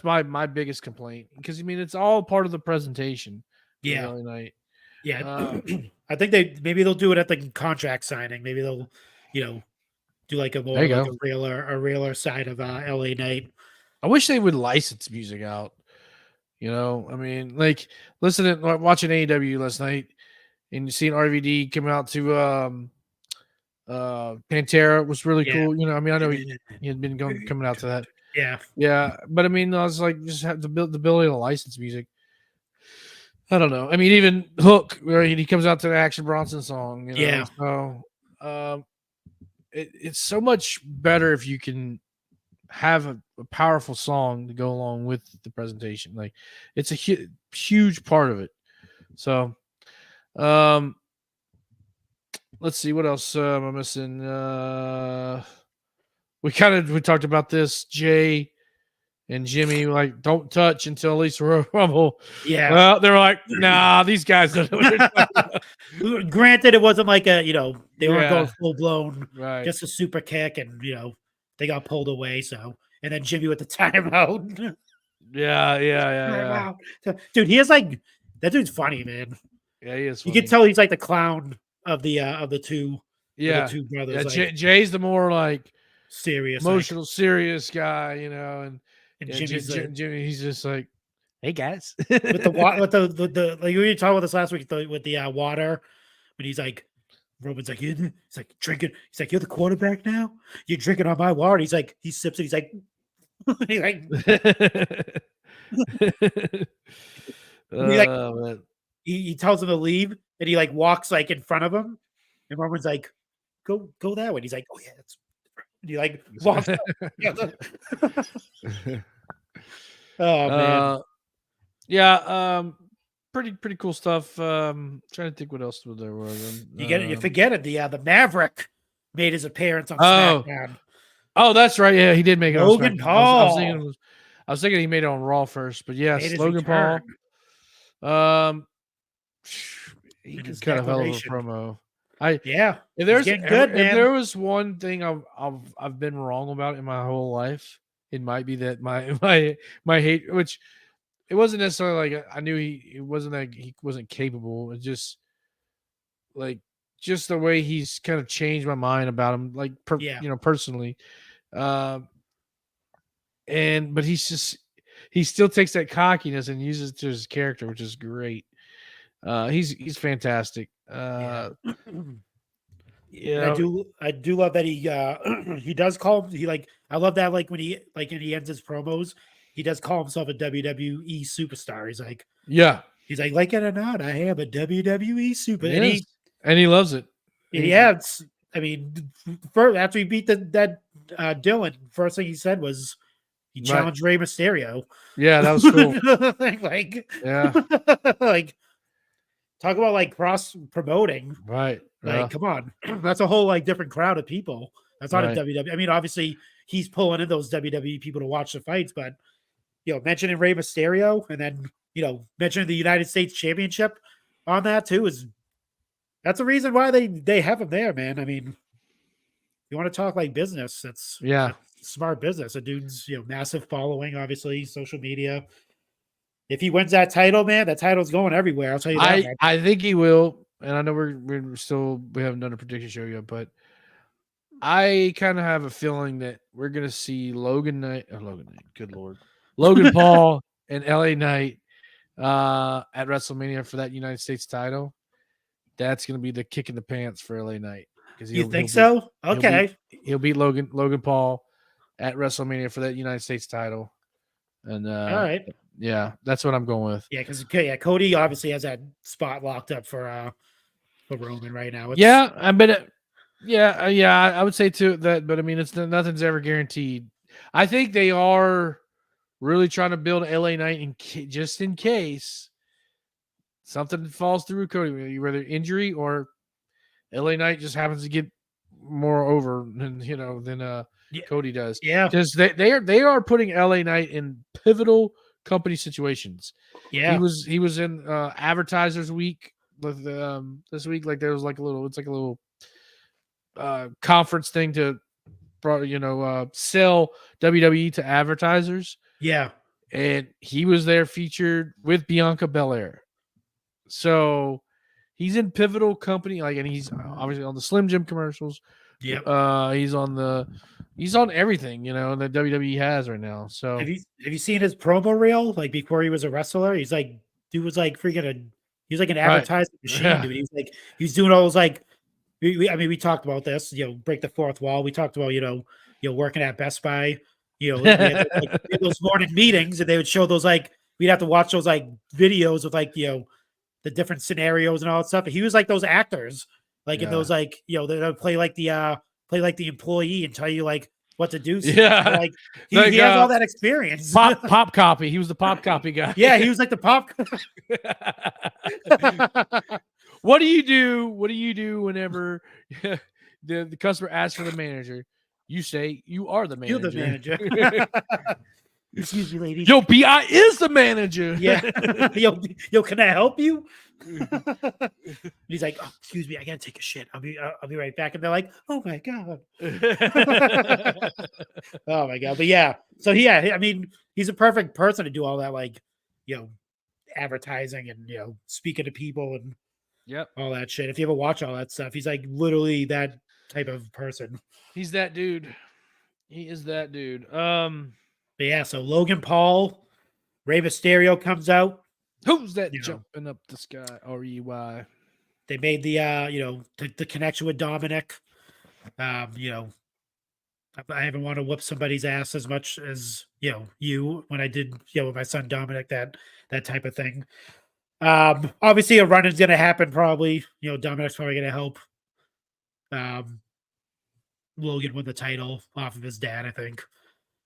my biggest complaint, because I mean it's all part of the presentation. Yeah. LA Knight. Yeah. I think they'll do it at the contract signing. Maybe they'll, do like a more like a realer side of LA Knight. I wish they would license music out. I mean, like watching AEW last night and you seeing RVD come out to Pantera was really cool. I mean, I know he had been coming out to that. Yeah. Yeah. But I mean, I was like, just have the ability to license music. I don't know. I mean, even Hook, where he comes out to the Action Bronson song. Yeah. So it's so much better if you can have a powerful song to go along with the presentation. Like it's a huge part of it. So, let's see what else am I missing. We talked about this. Jay and Jimmy like don't touch until at least Rumble. Yeah. Well, they were like, nah, these guys don't know what they're talking about. Granted, it wasn't like they weren't going full blown, right? Just a super kick, and they got pulled away. So, and then Jimmy with the timeout. Yeah. Dude, he is like that. Dude's funny, man. Yeah, he is. You can tell he's like the clown of the two. Yeah, the two brothers. Yeah, Jay's the more like serious, emotional, serious guy, and Jimmy's Jimmy, he's just like, hey guys, with the like we were talking about this last week with the water, when he's like, Roman's like, he's like drinking, he's like, you're the quarterback now, you're drinking on my water. He's like, he sips it, he's like, he tells him to leave, and he like walks like in front of him, and Roman's like, go that way. And he's like, oh yeah, that's. And he like walks. Oh man, pretty cool stuff. Trying to think what else there was. You forget it. The Maverick made his appearance on SmackDown. Oh, that's right. Yeah, he did make it. Logan Paul. I was thinking he made it on Raw first, but yes, Logan Paul. He can cut a hell of a promo. If there was one thing I've been wrong about in my whole life, it might be that my hate, which it wasn't necessarily like I knew he wasn't capable. It's just like the way he's kind of changed my mind about him, like personally. But he still takes that cockiness and uses it to his character, which is great. He's fantastic. I do love that he does call I love that when he ends his promos, he does call himself a WWE superstar. He's like like it or not, I am a WWE super, and he loves it. Yeah, after he beat that Dylan, first thing he said was he challenged Rey Mysterio. Yeah, that was cool. Talk about cross promoting, right? Come on, that's a whole different crowd of people. That's not a WWE. I mean, obviously he's pulling in those WWE people to watch the fights, but mentioning Rey Mysterio and then mentioning the United States Championship on that too that's the reason why they have him there, man. I mean, you want to talk business? That's smart business. A dude's massive following, obviously social media. If he wins that title, man, that title's going everywhere. I'll tell you that. I think he will. and I know we haven't done a prediction show yet, but I kind of have a feeling that we're gonna see Logan Knight, good lord, Logan Paul and LA Knight at WrestleMania for that United States title. That's gonna be the kick in the pants for LA Knight. You think so? Okay. He'll beat Logan Paul at WrestleMania for that United States title. And all right. Yeah, that's what I'm going with. Yeah, because Cody obviously has that spot locked up for Roman right now. I would say too that, but I mean, nothing's ever guaranteed. I think they are really trying to build LA Knight just in case something falls through Cody, whether injury or LA Knight just happens to get more over than Cody does. Yeah, because they are putting LA Knight in pivotal company situations. Yeah, he was in Advertisers Week with this week. Like there was like a little conference thing to sell WWE to advertisers. Yeah, and he was there featured with Bianca Belair. So he's in pivotal company, and he's obviously on the Slim Jim commercials. Yeah, he's on everything that WWE has right now. So have you seen his promo reel? Like before he was a wrestler, he was like an advertising machine, yeah. dude. He's doing all those we talked about this, break the fourth wall. We talked about working at Best Buy, those morning meetings, and they would show those we'd have to watch those videos with the different scenarios and all that stuff. He was like those actors, in those they would play the employee and tell you what to do. Yeah, he has all that experience. Pop copy. He was the pop copy guy. Yeah, he was like the pop. What do you do whenever the customer asks for the manager? You say you are the manager. You're the manager. Excuse me, lady. Yo, BI is the manager. Yeah. Yo, can I help you? He's like, oh, excuse me, I gotta take a shit. I'll be right back. And they're like, oh my god. Oh my god. But yeah. So I mean, he's a perfect person to do all that, advertising and speaking to people and all that shit. If you ever watch all that stuff, he's literally that type of person. He's that dude. He is that dude. But yeah, so Logan Paul, Rey Mysterio comes out. Who's that jumping up the sky? REY. They made the connection with Dominic. I haven't wanted to whip somebody's ass as much as you when I did with my son Dominic, that type of thing. Obviously a run is gonna happen probably. Dominic's probably gonna help Logan win the title off of his dad, I think.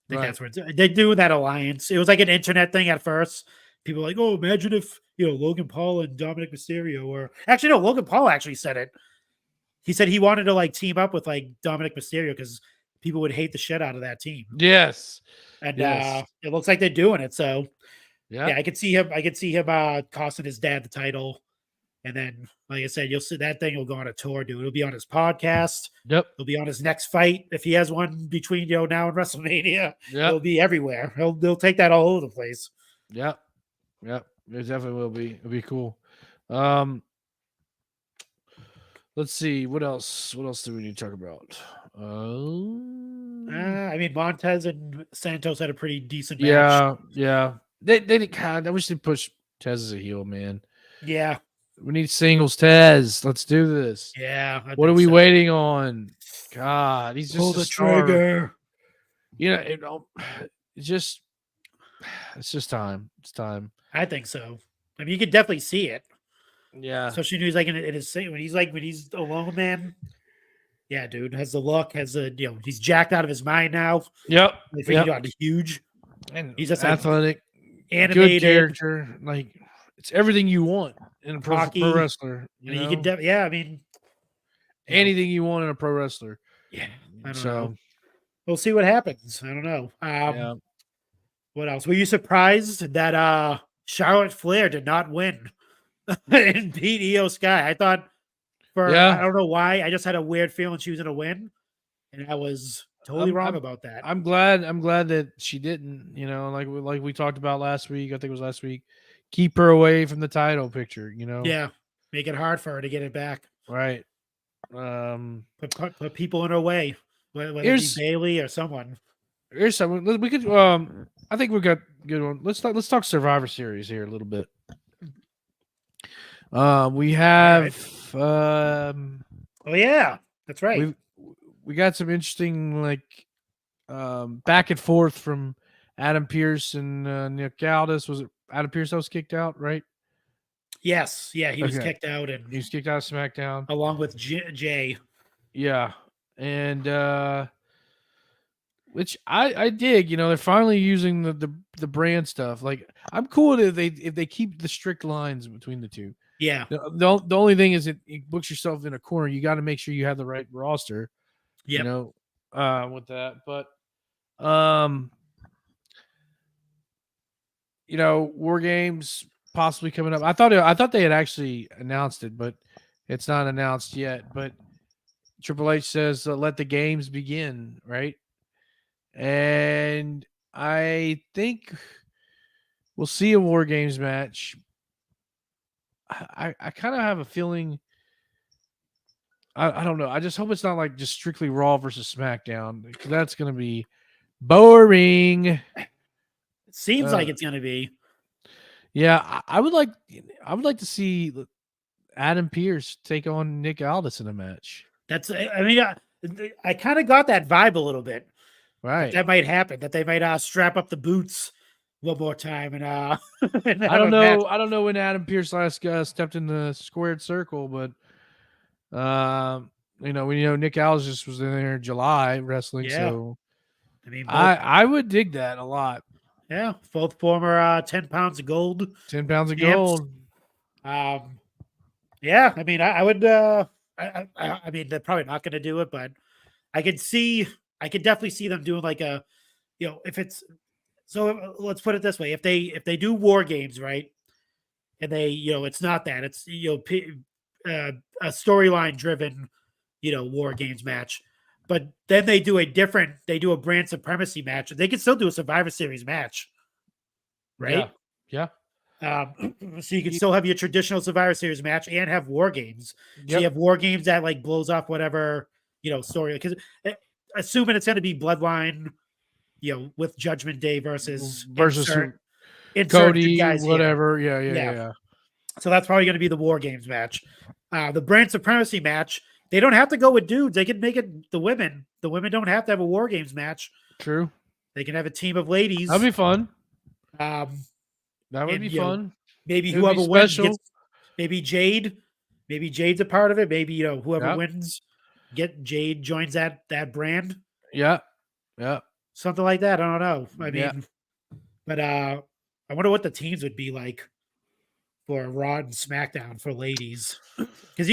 That's where they're doing that alliance. It was like an internet thing at first. People were like, oh, imagine if Logan Paul and Dominic Mysterio were actually no, Logan Paul actually said it. He said he wanted to team up with Dominic Mysterio because people would hate the shit out of that team. Yes. And it looks like they're doing it. So yeah, I could see him costing his dad the title. And then, like I said, you'll see that thing will go on a tour, dude. It'll be on his podcast. Yep. It'll be on his next fight. If he has one between now and WrestleMania, it'll be everywhere. They'll take that all over the place. Yep. Yep. It definitely will be. It'll be cool. Let's see. What else do we need to talk about? I mean, Montez and Santos had a pretty decent match. Yeah. They kind of, I wish they pushed Tez as a heel, man. Yeah. We need singles Tez. Let's do this. Yeah. What are we waiting on? God, he's just pull the trigger. It's just time. It's time. I think so. I mean, you could definitely see it. Yeah. Especially when he's in his when he's alone, man. Yeah, dude. Has the look, he's jacked out of his mind now. Yep. Huge. And he's just athletic, animated good character. It's everything you want in a pro wrestler. You can I mean, anything you want in a pro wrestler. Yeah. I don't know. We'll see what happens. I don't know. What else? Were you surprised that Charlotte Flair did not win and beat Io Sky? I thought I don't know why. I just had a weird feeling she was going to win, and I was totally wrong about that. I'm glad that she didn't. Like we talked about last week. I think it was last week. Keep her away from the title picture. Yeah. Make it hard for her to get it back. Right. Put people in her way, whether it be Here's Bailey or someone. here's something we could. I think we got a good one. Let's talk Survivor Series here a little bit. We have. Oh yeah, that's right. We got some interesting back and forth from Adam Pearce and Nick Aldis. Was it Adam Pearce that was kicked out, right? Yes, yeah, he was kicked out, and he was kicked out of SmackDown along with Jay. Yeah, and which I dig. You know, they're finally using the brand stuff. Like, I'm cool if they keep the strict lines between the two. Yeah. The only thing is it books yourself in a corner. You got to make sure you have the right roster. Yep. You know, with that, but you know, War Games possibly coming up. I thought they had actually announced it, but it's not announced yet. But Triple H says, "Let the games begin," right? And I think we'll see a War Games match. I kind of have a feeling. I don't know. I just hope it's not like just strictly Raw versus SmackDown, because that's going to be boring. It seems like it's going to be. Yeah, I would like to see Adam Pearce take on Nick Aldis in a match. That's. I mean, I kind of got that vibe a little bit. Right. That might happen. That they might strap up the boots one more time and I don't know. I don't know when Adam Pearce last stepped in the squared circle, but you know, Nick Aldis just was in there in July wrestling. Yeah. So I mean, I would dig that a lot. Yeah, both former 10 pounds of gold. 10 pounds of champs. gold. Yeah, I mean, I would. I mean, they're probably not going to do it, but I could definitely see them doing like a, you know, if it's so. Let's put it this way: if they do War Games, right, and they, you know, it's not that, it's, you know, a storyline driven, you know, War Games match. But then they do a brand supremacy match. They can still do a Survivor Series match, right? Yeah. So you can still have your traditional Survivor Series match and have War Games. Yep. So you have War Games that like blows off whatever, you know, story. Because assuming it's going to be Bloodline, you know, with Judgment Day versus Cody, guys, whatever. Yeah. So that's probably going to be the War Games match. The brand supremacy match. They don't have to go with dudes. They can make it the women. The women don't have to have a War Games match. True. They can have a team of ladies. That'd be fun. That would be fun. Maybe whoever wins gets, maybe Jade's a part of it. Maybe, you know, whoever wins, Jade joins that brand. Yeah. Something like that. I don't know. I mean, but I wonder what the teams would be like for Raw and SmackDown for ladies, because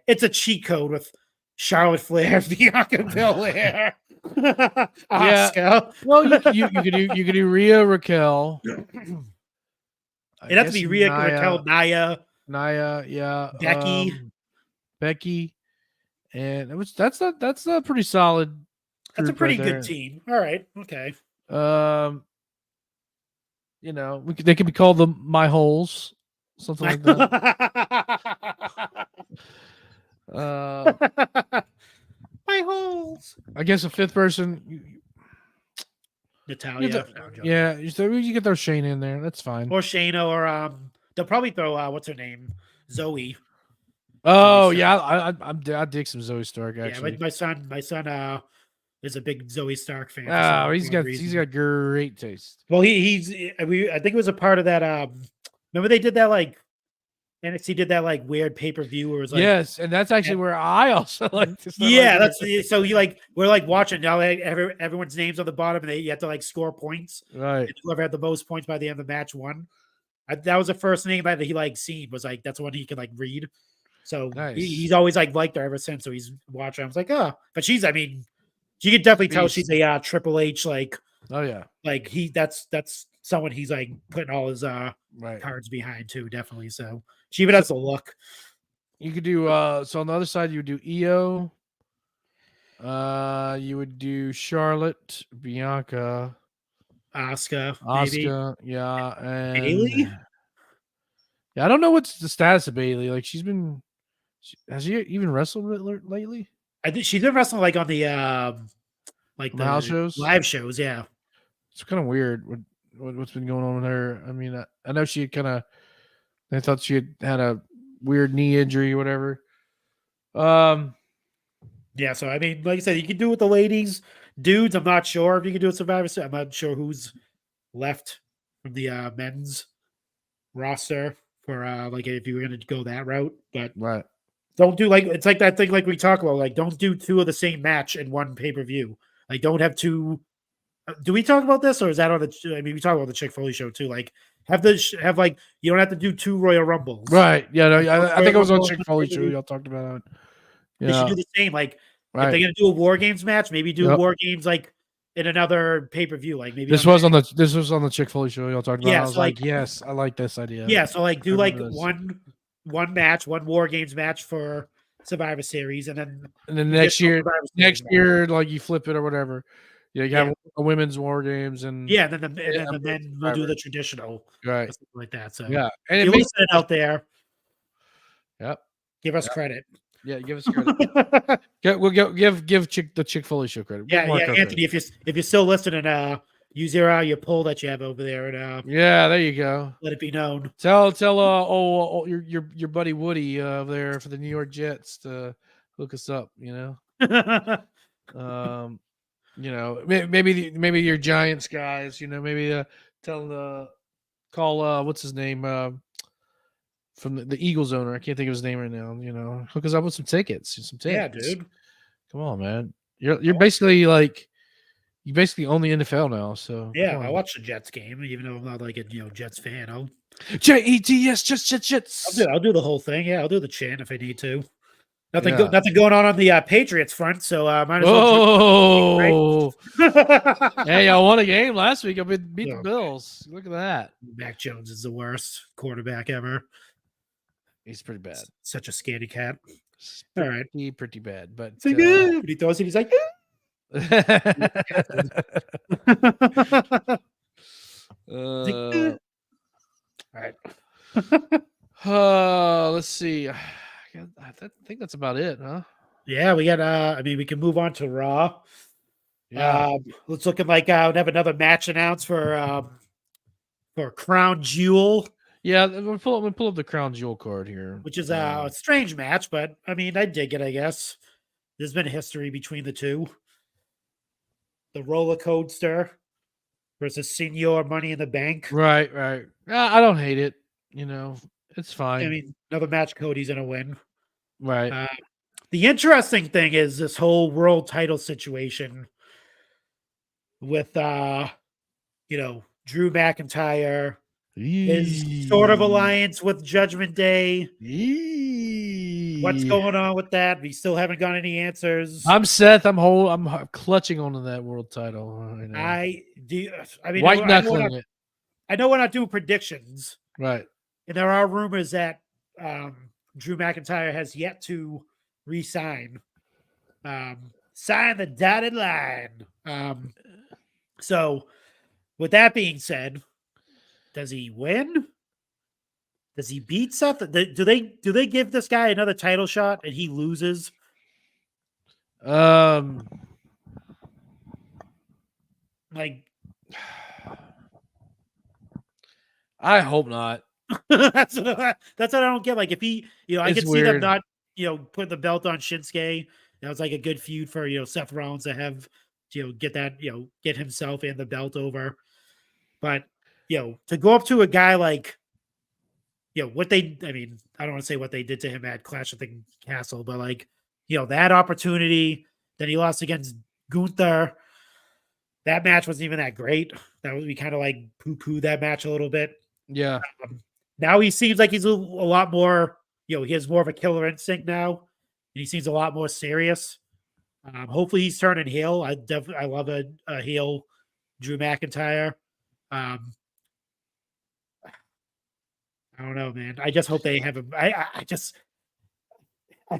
it's a cheat code with Charlotte Flair, Bianca Belair, Asuka. Well, you could do Rhea, Raquel. It'd have to be Rhea, Raquel, Nia, yeah, Becky, and that's a pretty solid. That's a pretty good team. All right, okay. You know, they could be called the My Holes, something like that. My Holes. I guess a fifth person, Natalia. You get throw Shane in there. That's fine. Or Shayna, or they'll probably throw what's her name, Zoe. Oh yeah, I dig some Zoe Stark actually. Yeah, my son is a big Zoe Stark fan. He's got great taste. Well, I think it was a part of that. Remember they did that like NXT did that like weird pay-per-view where it was like, yes, and that's actually where I also like to start. Yeah, that's so we're like watching now. Everyone's names on the bottom, and you have to like score points. Right. And whoever had the most points by the end of the match won. That was the first name that he like seen, was like that's one he could like read. So nice. He's always like liked her ever since. So he's watching. I was like, oh, but she's, I mean, you could definitely tell she's a Triple H, like, oh yeah, like that's someone he's like putting all his right cards behind too, definitely. So she even has the look. You could do so on the other side you would do Io, you would do Charlotte, Bianca, Asuka, yeah, and Bailey. Yeah, I don't know what's the status of Bailey. Like has she even wrestled lately? I think she's been wrestling like on the On the house shows? live shows. Yeah, It's kind of weird what's been going on with her. I mean, I know she I thought she had a weird knee injury or whatever. Yeah, so I mean, like I said, you can do it with the ladies. Dudes, I'm not sure if you can do a Survivor Series. I'm not sure who's left from the men's roster for like if you were gonna go that route. But right. don't do it's like that thing like we talk about, like don't do two of the same match in one pay-per-view. Like don't have two. Do we talk about this or is that on the I mean we talk about the Chick Foley show too. Like have like you don't have to do two Royal Rumbles. Right. Yeah, no, I think it was on Chick Foley show. Y'all talked about it. They should do the same. Like right. if they're gonna do a War Games match, maybe do War Games like in another pay-per-view. Like maybe this was on the Chick Foley show. Y'all talked about. Yeah, I was like, yes, I like this idea. Yeah, so like do like one match, one War Games match for Survivor Series, and then next year, like you flip it or whatever. Yeah, you have a women's War Games and then the men will do the traditional, right, like that. So yeah, and you listen out there. Yep, give us credit. Yeah, give us credit. We'll give the Chick Foley show credit. Yeah, Anthony, if you're still listening, use your poll that you have over there, and yeah, there you go. Let it be known. Tell your buddy Woody there for the New York Jets to hook us up. You know, maybe your Giants guys. You know, maybe tell them call what's his name from the Eagles owner. I can't think of his name right now. You know, hook us up with some tickets. Yeah, dude. Come on, man. You're basically like you basically own the NFL now. So yeah, I watched the Jets game, even though I'm not like a Jets fan. I'll Jets, Jets. I'll do the whole thing. Yeah, I'll do the chant if I need to. Nothing going on the Patriots front, so might as well. Hey, I won a game last week. I beat the Bills. Look at that. Mac Jones is the worst quarterback ever. He's pretty bad. Such a scaredy cat. All right, pretty bad, but good. He throws it. He's like. All right. Let's see. I think that's about it, huh? Yeah, we got. I mean, we can move on to Raw. Yeah. It's looking like we have another match announced for Crown Jewel. Yeah, we'll pull up the Crown Jewel card here, which is a strange match, but I mean, I dig it. I guess there's been a history between the two. The roller coaster versus Senior Money in the Bank. Right. I don't hate it. You know, it's fine. I mean, another match Cody's gonna win. Right. The interesting thing is this whole world title situation with Drew McIntyre, his sort of alliance with Judgment Day. What's going on with that? We still haven't got any answers. I'm Seth. I'm clutching onto that world title. I mean, white knuckling it. I know we're not doing predictions, right? And there are rumors that Drew McIntyre has yet to re-sign, sign the dotted line. So, with that being said, does he win? Does he beat Seth? Do they give this guy another title shot and he loses? Like, I hope not. that's what I don't get. Like, if he, I could see them not, putting the belt on Shinsuke. That was like a good feud for Seth Rollins to have, get that, get himself and the belt over. But to go up to a guy like, I don't want to say what they did to him at Clash of the Castle, but like, that opportunity that he lost against Gunther, that match wasn't even that great. We kind of like poo-poo that match a little bit. Yeah. Now he seems like he's a lot more, he has more of a killer instinct now. And he seems a lot more serious. Hopefully he's turning heel. I love a heel Drew McIntyre. I don't know, man. I just hope they have him. I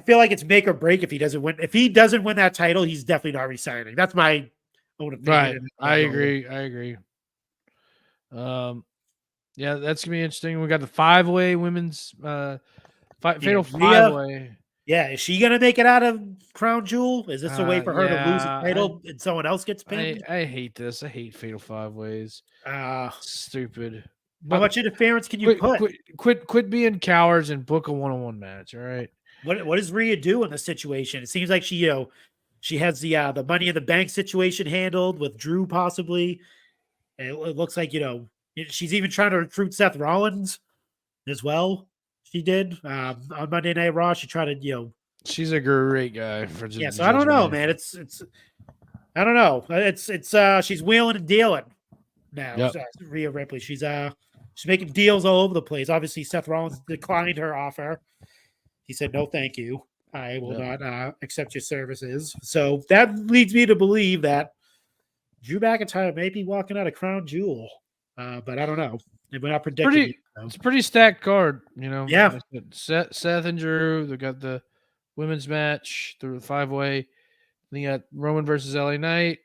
feel like it's make or break if he doesn't win. If he doesn't win that title, he's definitely not resigning. That's my own opinion. Right. I agree. Yeah, that's gonna be interesting. We got the 5-way women's fatal Rhea, 5-way. Yeah, is she gonna make it out of Crown Jewel? Is this a way for her to lose a Yeah, title and someone else gets pinned? I hate this. I hate fatal 5-ways. Stupid. How But much interference can you put? quit being cowards and book a one-on-one match. All right. What does Rhea do in this situation? It seems like she she has the Money in the Bank situation handled with Drew possibly. And it looks like she's even trying to recruit Seth Rollins as well. She did on Monday Night Raw. She tried to She's a great guy for yeah. So I don't know, man. It's I don't know. It's she's wheeling and dealing now. Yep. Rhea Ripley. She's making deals all over the place. Obviously, Seth Rollins declined her offer. He said, "No, thank you. I will not accept your services." So that leads me to believe that Drew McIntyre may be walking out of Crown Jewel, but I don't know. We're not predicting. It's a pretty stacked card, Yeah. Seth and Drew. They got the women's match through the 5-way. Then you got Roman versus LA Knight,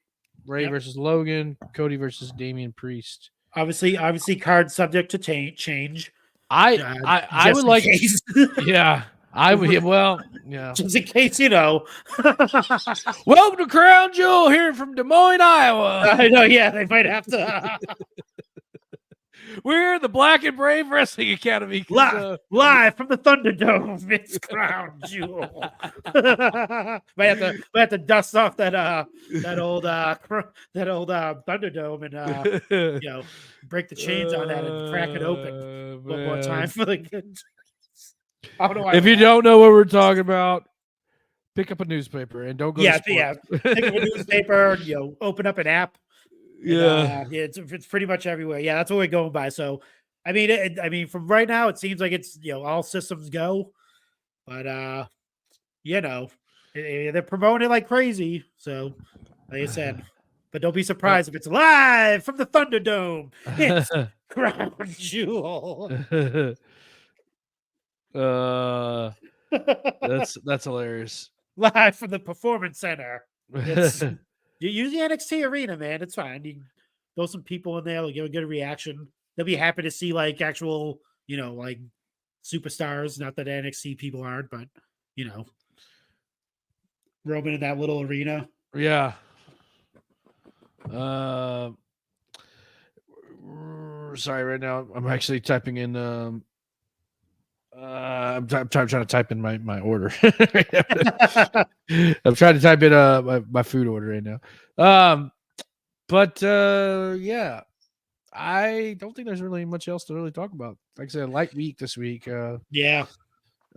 Ray versus Logan, Cody versus Damian Priest. Obviously, card subject to change. I would like, yeah. I would, well, yeah. Just in case, Welcome to Crown Jewel here from Des Moines, Iowa. I know, yeah, they might have to. We're the Black and Brave Wrestling Academy. Live from the Thunderdome, it's Crown Jewel. might have to dust off that old Thunderdome and break the chains on that and crack it open one more time for the kids. If you don't know what we're talking about, pick up a newspaper and don't go. Pick up a newspaper. Open up an app. It's pretty much everywhere. Yeah, that's what we're going by. So, I mean, from right now, it seems like it's all systems go. But they're promoting it like crazy. So, like I said, but don't be surprised if it's live from the Thunderdome. It's Crown Jewel. That's hilarious. Live from the Performance Center. You use the NXT arena, man. It's fine. You throw some people in there, they'll give a good reaction. They'll be happy to see like actual, like superstars. Not that NXT people aren't, but Roman in that little arena. Yeah. Sorry, right now I'm actually typing in. I'm trying to type in my order. I'm trying to type in my food order right now. But yeah, I don't think there's really much else to really talk about. Like I said, light week this week. Yeah.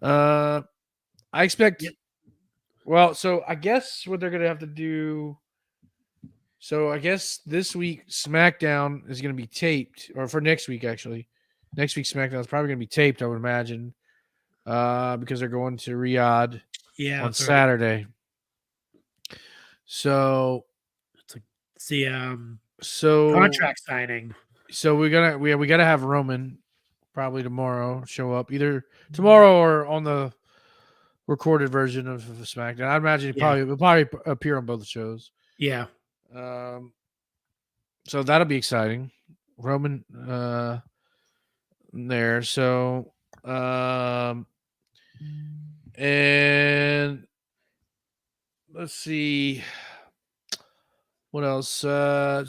I expect. Well, so I guess what they're gonna have to do. So I guess this week SmackDown is gonna be taped, or for next week actually. Next week's SmackDown is probably going to be taped, I would imagine, because they're going to Riyadh on Saturday. Right. So it's the contract signing. So we gotta have Roman probably tomorrow show up, either tomorrow or on the recorded version of SmackDown. I imagine he'll probably appear on both shows. Yeah. So that'll be exciting. Roman there. So and let's see what else. And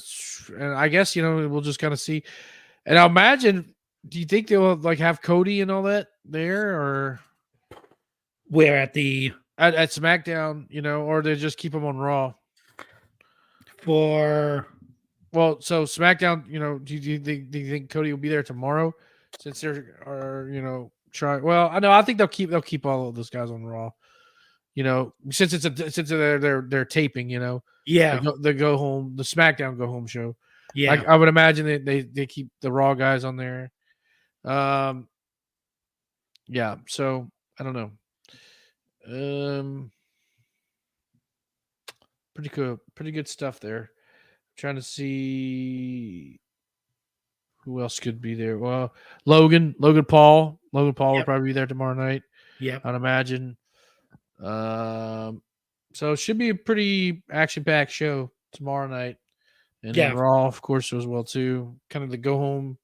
I guess we'll just kind of see. And I'll imagine, do you think they'll like have Cody and all that there, or where at SmackDown, or they just keep him on Raw? So SmackDown, do you think Cody will be there tomorrow? Since they're trying. Well, I think they'll keep all of those guys on Raw. Since they're taping. Yeah, they go home. The SmackDown go home show. Yeah, I would imagine that they keep the Raw guys on there. Yeah. So I don't know. Pretty cool. Pretty good stuff there. I'm trying to see who else could be there. Well, Logan Paul will probably be there tomorrow night. Yeah, I'd imagine. So it should be a pretty action-packed show tomorrow night, and then Raw, of course, as well too. Kind of the go home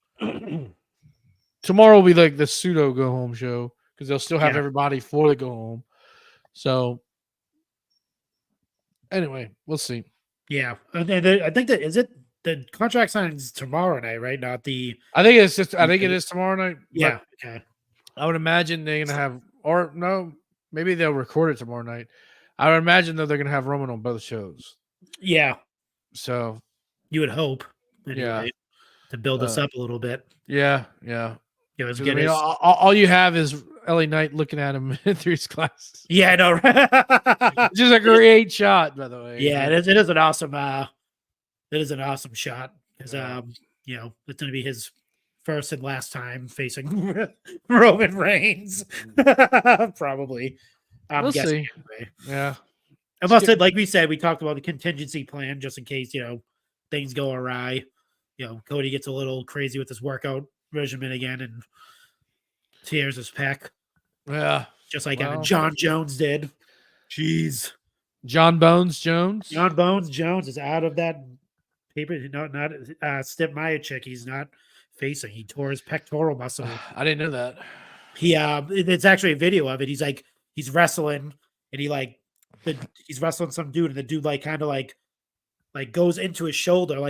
tomorrow will be like the pseudo go home show because they'll still have Yeah. everybody before they go home. So anyway, we'll see. Yeah, and I think that is it. The contract signing's tomorrow night, right? Not the. I think it's just. I think it is tomorrow night. Yeah. Okay. I would imagine they're gonna have, or no, maybe they'll record it tomorrow night. I would imagine though they're gonna have Roman on both shows. Yeah, So you would hope. Anyway, Yeah. To build us up a little bit. yeah. It was 'Cause, I good. mean, all you have is LA Knight looking at him through his glasses. Yeah, I know. Right? Which is a great shot, by the way. Yeah, it is an awesome. It is an awesome shot because it's going to be his first and last time facing Roman Reigns, probably. I'm We'll guessing. see. Anyway. Yeah. Unless, like we said, we talked about the contingency plan just in case things go awry. Cody gets a little crazy with his workout regimen again and tears his pec, Yeah. just like Well. John Jones did. Jeez, John Bones Jones. John Bones Jones is out of that paper. Not Step Maya chick. He's not facing. He tore his pectoral muscle. I didn't know that. It's actually a video of it. He's wrestling and he's wrestling some dude and the dude kind of goes into his shoulder.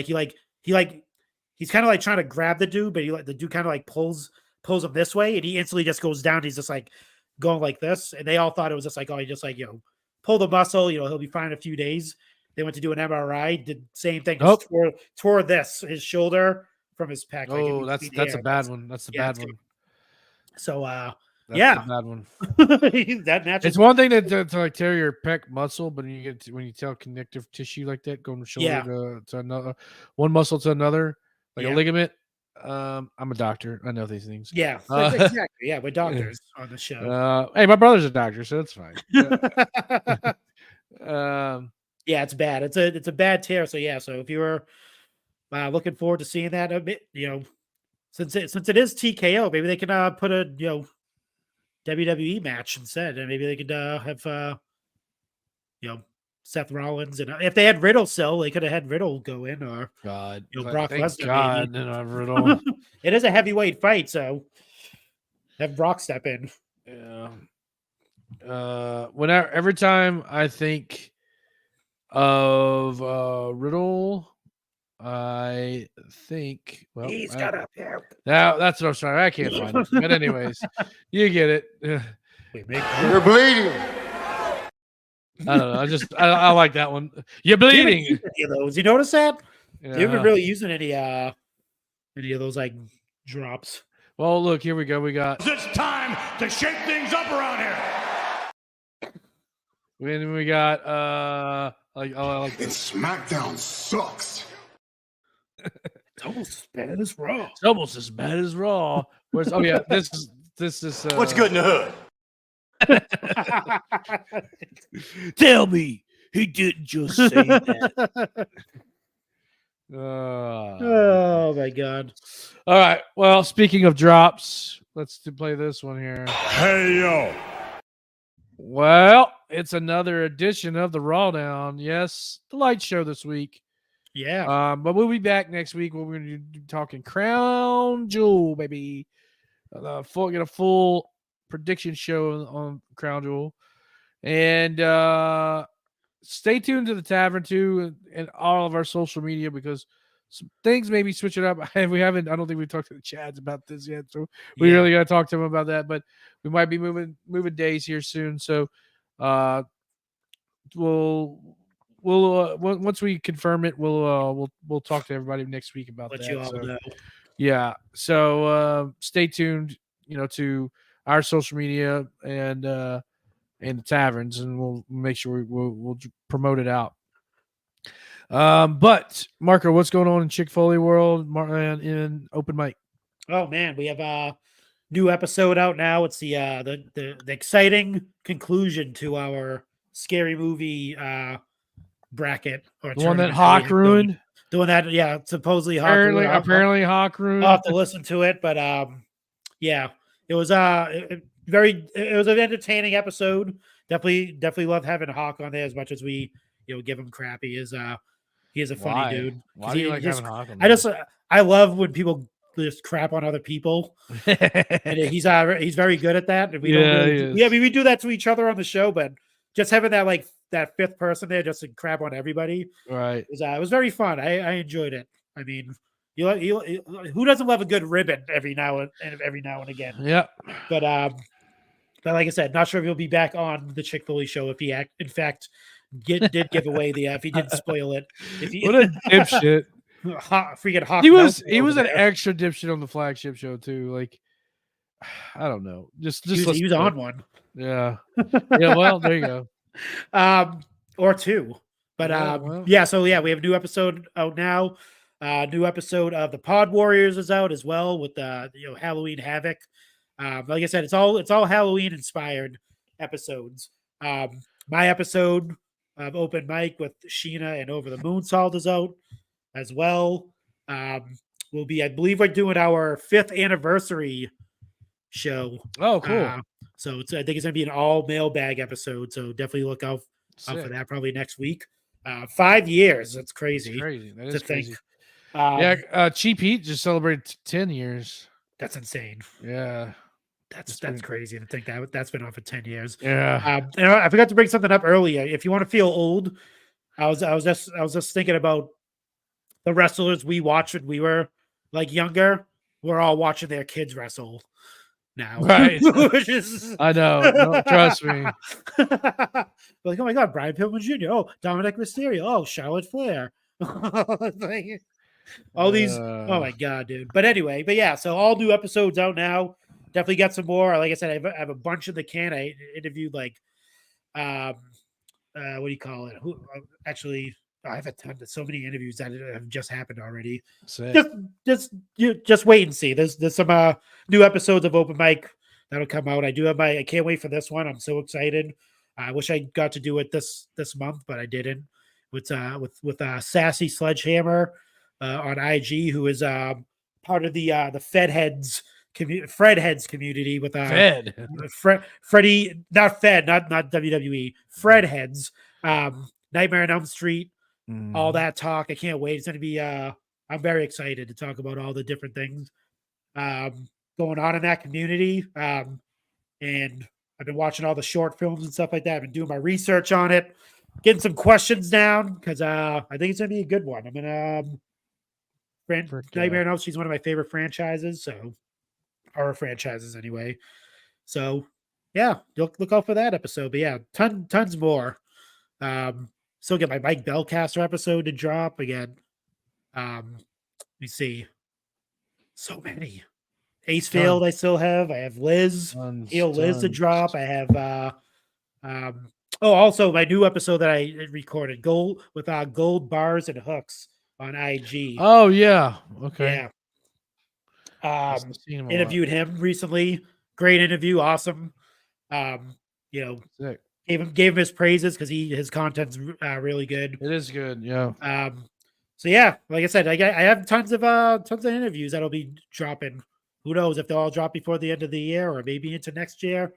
He's kind of like trying to grab the dude, but the dude kind of pulls him this way and he instantly just goes down. He's just going like this. And they all thought it was just he just pull the muscle, he'll be fine in a few days. They went to do an MRI, did same thing. Nope. Tore his shoulder from his pec. Oh, that's a bad one. That's a bad one. So That's a bad one. that match. It's one thing to tear your pec muscle, but when you tell connective tissue like that, going from shoulder to another, one muscle to another, like a ligament. I'm a doctor. I know these things. Yeah, exactly. Yeah, we're doctors on the show. Hey, my brother's a doctor, so it's fine. Yeah, it's bad. It's a bad tear. So if you were looking forward to seeing that a bit, since it is TKO, maybe they can put a WWE match instead, and maybe they could have Seth Rollins, and if they had Riddle still, they could have had Riddle go in, or God, Brock thank Lesnar. God, Maybe. Riddle. It is a heavyweight fight, so have Brock step in. Yeah. Every time I think of Riddle, I think He's got a pair. Now that's what I'm sorry. I can't find it. But anyways, you get it. You're bleeding. I don't know. I like that one. You're bleeding. Any of those? You notice that? Yeah. You haven't really using any of those drops. Well, look, here we go. We got. It's time to shake things up around here. We got I like this. Smackdown sucks. It's almost as bad as Raw. It's almost as bad as Raw. Where's this is What's good in the hood? Tell me he didn't just say that. Oh my God. All right. Well, speaking of drops, let's play this one here. Hey, yo. Well, it's another edition of the RAWDOWN. Yes, the light show this week. Yeah. But we'll be back next week when we're going to be talking Crown Jewel, baby. Get a full prediction show on Crown Jewel. And stay tuned to the tavern too and all of our social media because some things maybe switch it up. I don't think we've talked to the Chads about this yet. So we really got to talk to them about that. But we might be moving days here soon. So we'll once we confirm it, we'll talk to everybody next week about that. Let you all know. Yeah. So stay tuned, to our social media and the taverns, and we'll make sure we'll promote it out. But Marco, what's going on in Chick-fil-A world and in open mic? Oh man, we have a new episode out now. It's the exciting conclusion to our scary movie bracket, or The one that Hawk ruined. The one that supposedly Hawk apparently Hawk ruined. I'll have to listen to it, but it was it was an entertaining episode. Definitely love having Hawk on there as much as we give him crap. He is a funny dude. Why do you like having Hawk on there? I love when people just crap on other people, and he's very good at that. And we don't really, I mean, we do that to each other on the show, but just having that fifth person there just to crap on everybody, right? It was very fun. I enjoyed it. I mean, who doesn't love a good ribbon every now and again? Yeah. But like I said, not sure if he'll be back on the Chick-fil-A show if he in fact did give away the if he did spoil it. What a dipshit! Freaking hot. He was an extra dipshit on the flagship show too. Like, I don't know. He was on one. Yeah. Yeah. Well, there you go. Or two. But So we have a new episode out now. New episode of the Pod Warriors is out as well with Halloween Havoc. Like I said, it's all Halloween inspired episodes. My episode of Open Mic with Sheena and Over the Moonsault is out as well. I believe we're doing our 5th anniversary show. Oh, cool. So I think it's gonna be an all mailbag episode. So definitely look out for that probably next week. 5 years. That's crazy. That's crazy. That is crazy. Cheap Heat just celebrated 10 years. That's insane. Yeah. That's crazy to think that's been on for 10 years. Yeah. I forgot to bring something up earlier. If you want to feel old, I was just thinking about the wrestlers we watched when we were like younger. We're all watching their kids wrestle now. Right. I know. No, trust me. Like, oh my God, Brian Pillman Jr. Oh, Dominic Mysterio. Oh, Charlotte Flair. All these. Oh my God, dude. But anyway, so all new episodes out now. Definitely got some more. Like I said, I have a bunch in the can. I interviewed what do you call it? I have a ton of so many interviews that have just happened already. Just wait and see. There's some new episodes of Open Mic that'll come out. I can't wait for this one. I'm so excited. I wish I got to do it this month, but I didn't. With Sassy Sledgehammer on IG, who is part of the Fred Heads community with Freddie, not Fed, not WWE, Fred Heads, Nightmare on Elm Street, all that talk. I can't wait. It's going to be I'm very excited to talk about all the different things going on in that community. And I've been watching all the short films and stuff like that. I've been doing my research on it, getting some questions down because I think it's going to be a good one. Nightmare on Elm Street is one of my favorite franchises, so horror franchises anyway. So yeah, look out for that episode. But yeah, tons more. Still get my Mike Bellcaster episode to drop again. Let me see. So many. Acefield I still have. I have Liz. Liz to drop. I have also my new episode that I recorded, Gold Bars and Hooks on IG. Oh yeah. Okay. Yeah. Interviewed him recently. Great interview. Awesome. Sick. Gave him his praises because his content's really good. It is good. Yeah. So yeah, like I said, I have tons of interviews that'll be dropping. Who knows if they'll all drop before the end of the year or maybe into next year?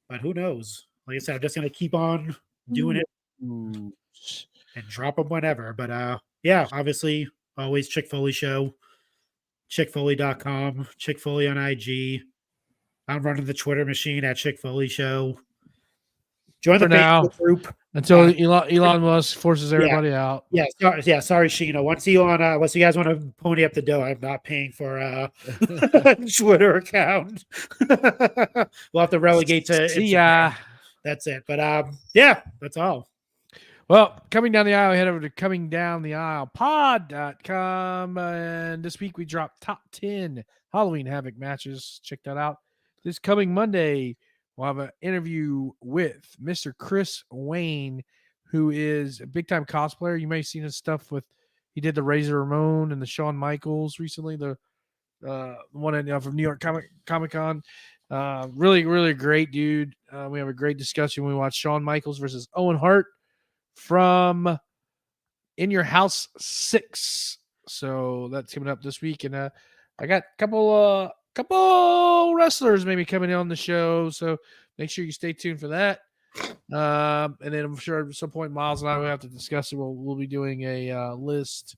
But who knows? Like I said, I'm just gonna keep on doing it and drop them whenever. But yeah, obviously, always Chick-fil-A show, chickfoley.com, Chick-fil-A on IG. I'm running the Twitter machine at Chick-fil-A show. Join the Facebook group until Elon Musk forces everybody out. Yeah, sorry, Sheena. Once you guys want to pony up the dough, I'm not paying for a Twitter account. We'll have to relegate to yeah. That's it. But yeah, that's all. Well, coming down the aisle, head over to comingdowntheaislepod.com. And this week we dropped top 10 Halloween Havoc matches. Check that out. This coming Monday, we'll have an interview with Mr. Chris Wayne, who is a big-time cosplayer. You may have seen his stuff he did the Razor Ramon and the Shawn Michaels recently, the one from New York Comic-Con. Really, really great dude. We have a great discussion. We watched Shawn Michaels versus Owen Hart from In Your House 6. So that's coming up this week. And I got a couple wrestlers maybe coming on the show, so make sure you stay tuned for that. And then I'm sure at some point Miles and I will have to discuss it. We'll be doing a list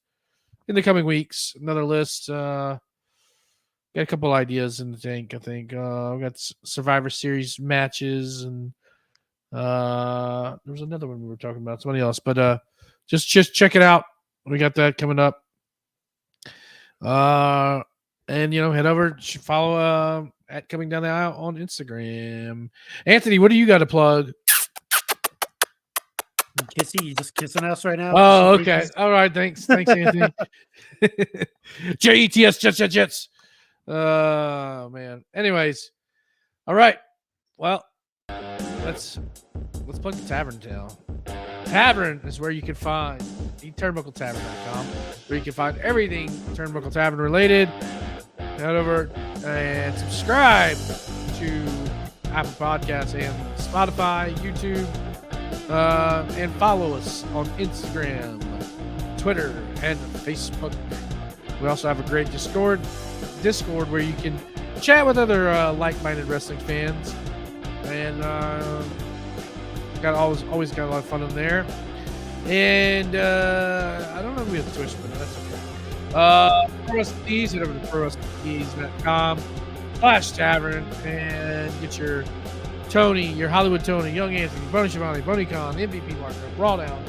in the coming weeks, another list. got a couple ideas in the tank. I think we got Survivor Series matches, and there was another one we were talking about. Somebody else, but just check it out. We got that coming up. And head over, follow at Coming Down the Aisle on Instagram. Anthony, what do you got to plug? Kissy, you just kissing us right now? Oh, okay. All right. Thanks, Anthony. JETS, Jets. Oh man. Anyways, all right. Well, let's plug the Tavern Tale. Tavern is where you can find Turnbuckletavern.com, where you can find everything Turnbuckle Tavern related. Head over and subscribe to Apple Podcasts and Spotify, YouTube, and follow us on Instagram, Twitter, and Facebook. We also have a great Discord where you can chat with other like-minded wrestling fans, and always got a lot of fun in there. And I don't know if we have Twitch, but that's okay. Pro Wrestling Tees, head over to ProWrestlingTees.com/tavern and get your Tony, your Hollywood Tony, Young Anthony, Boney Shivani, Boney Khan, MVP marker, RAWDOWN.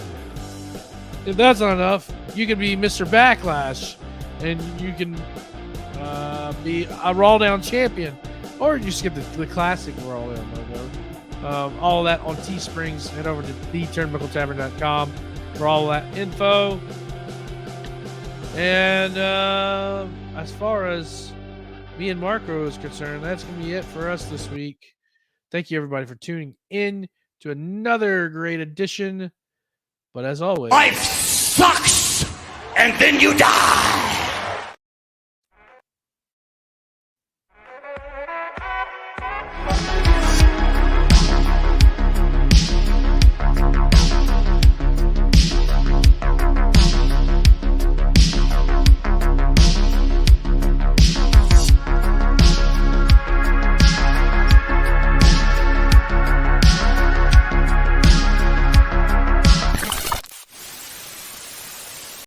If that's not enough, you can be Mr. Backlash, and you can be a RAWDOWN champion, or you just get the classic RAWDOWN logo. All of that on Teesprings. Head over to theturnbuckletavern.com for all that info. And as far as me and Marco is concerned, that's going to be it for us this week. Thank you, everybody, for tuning in to another great edition. But as always, Life sucks, and then you die.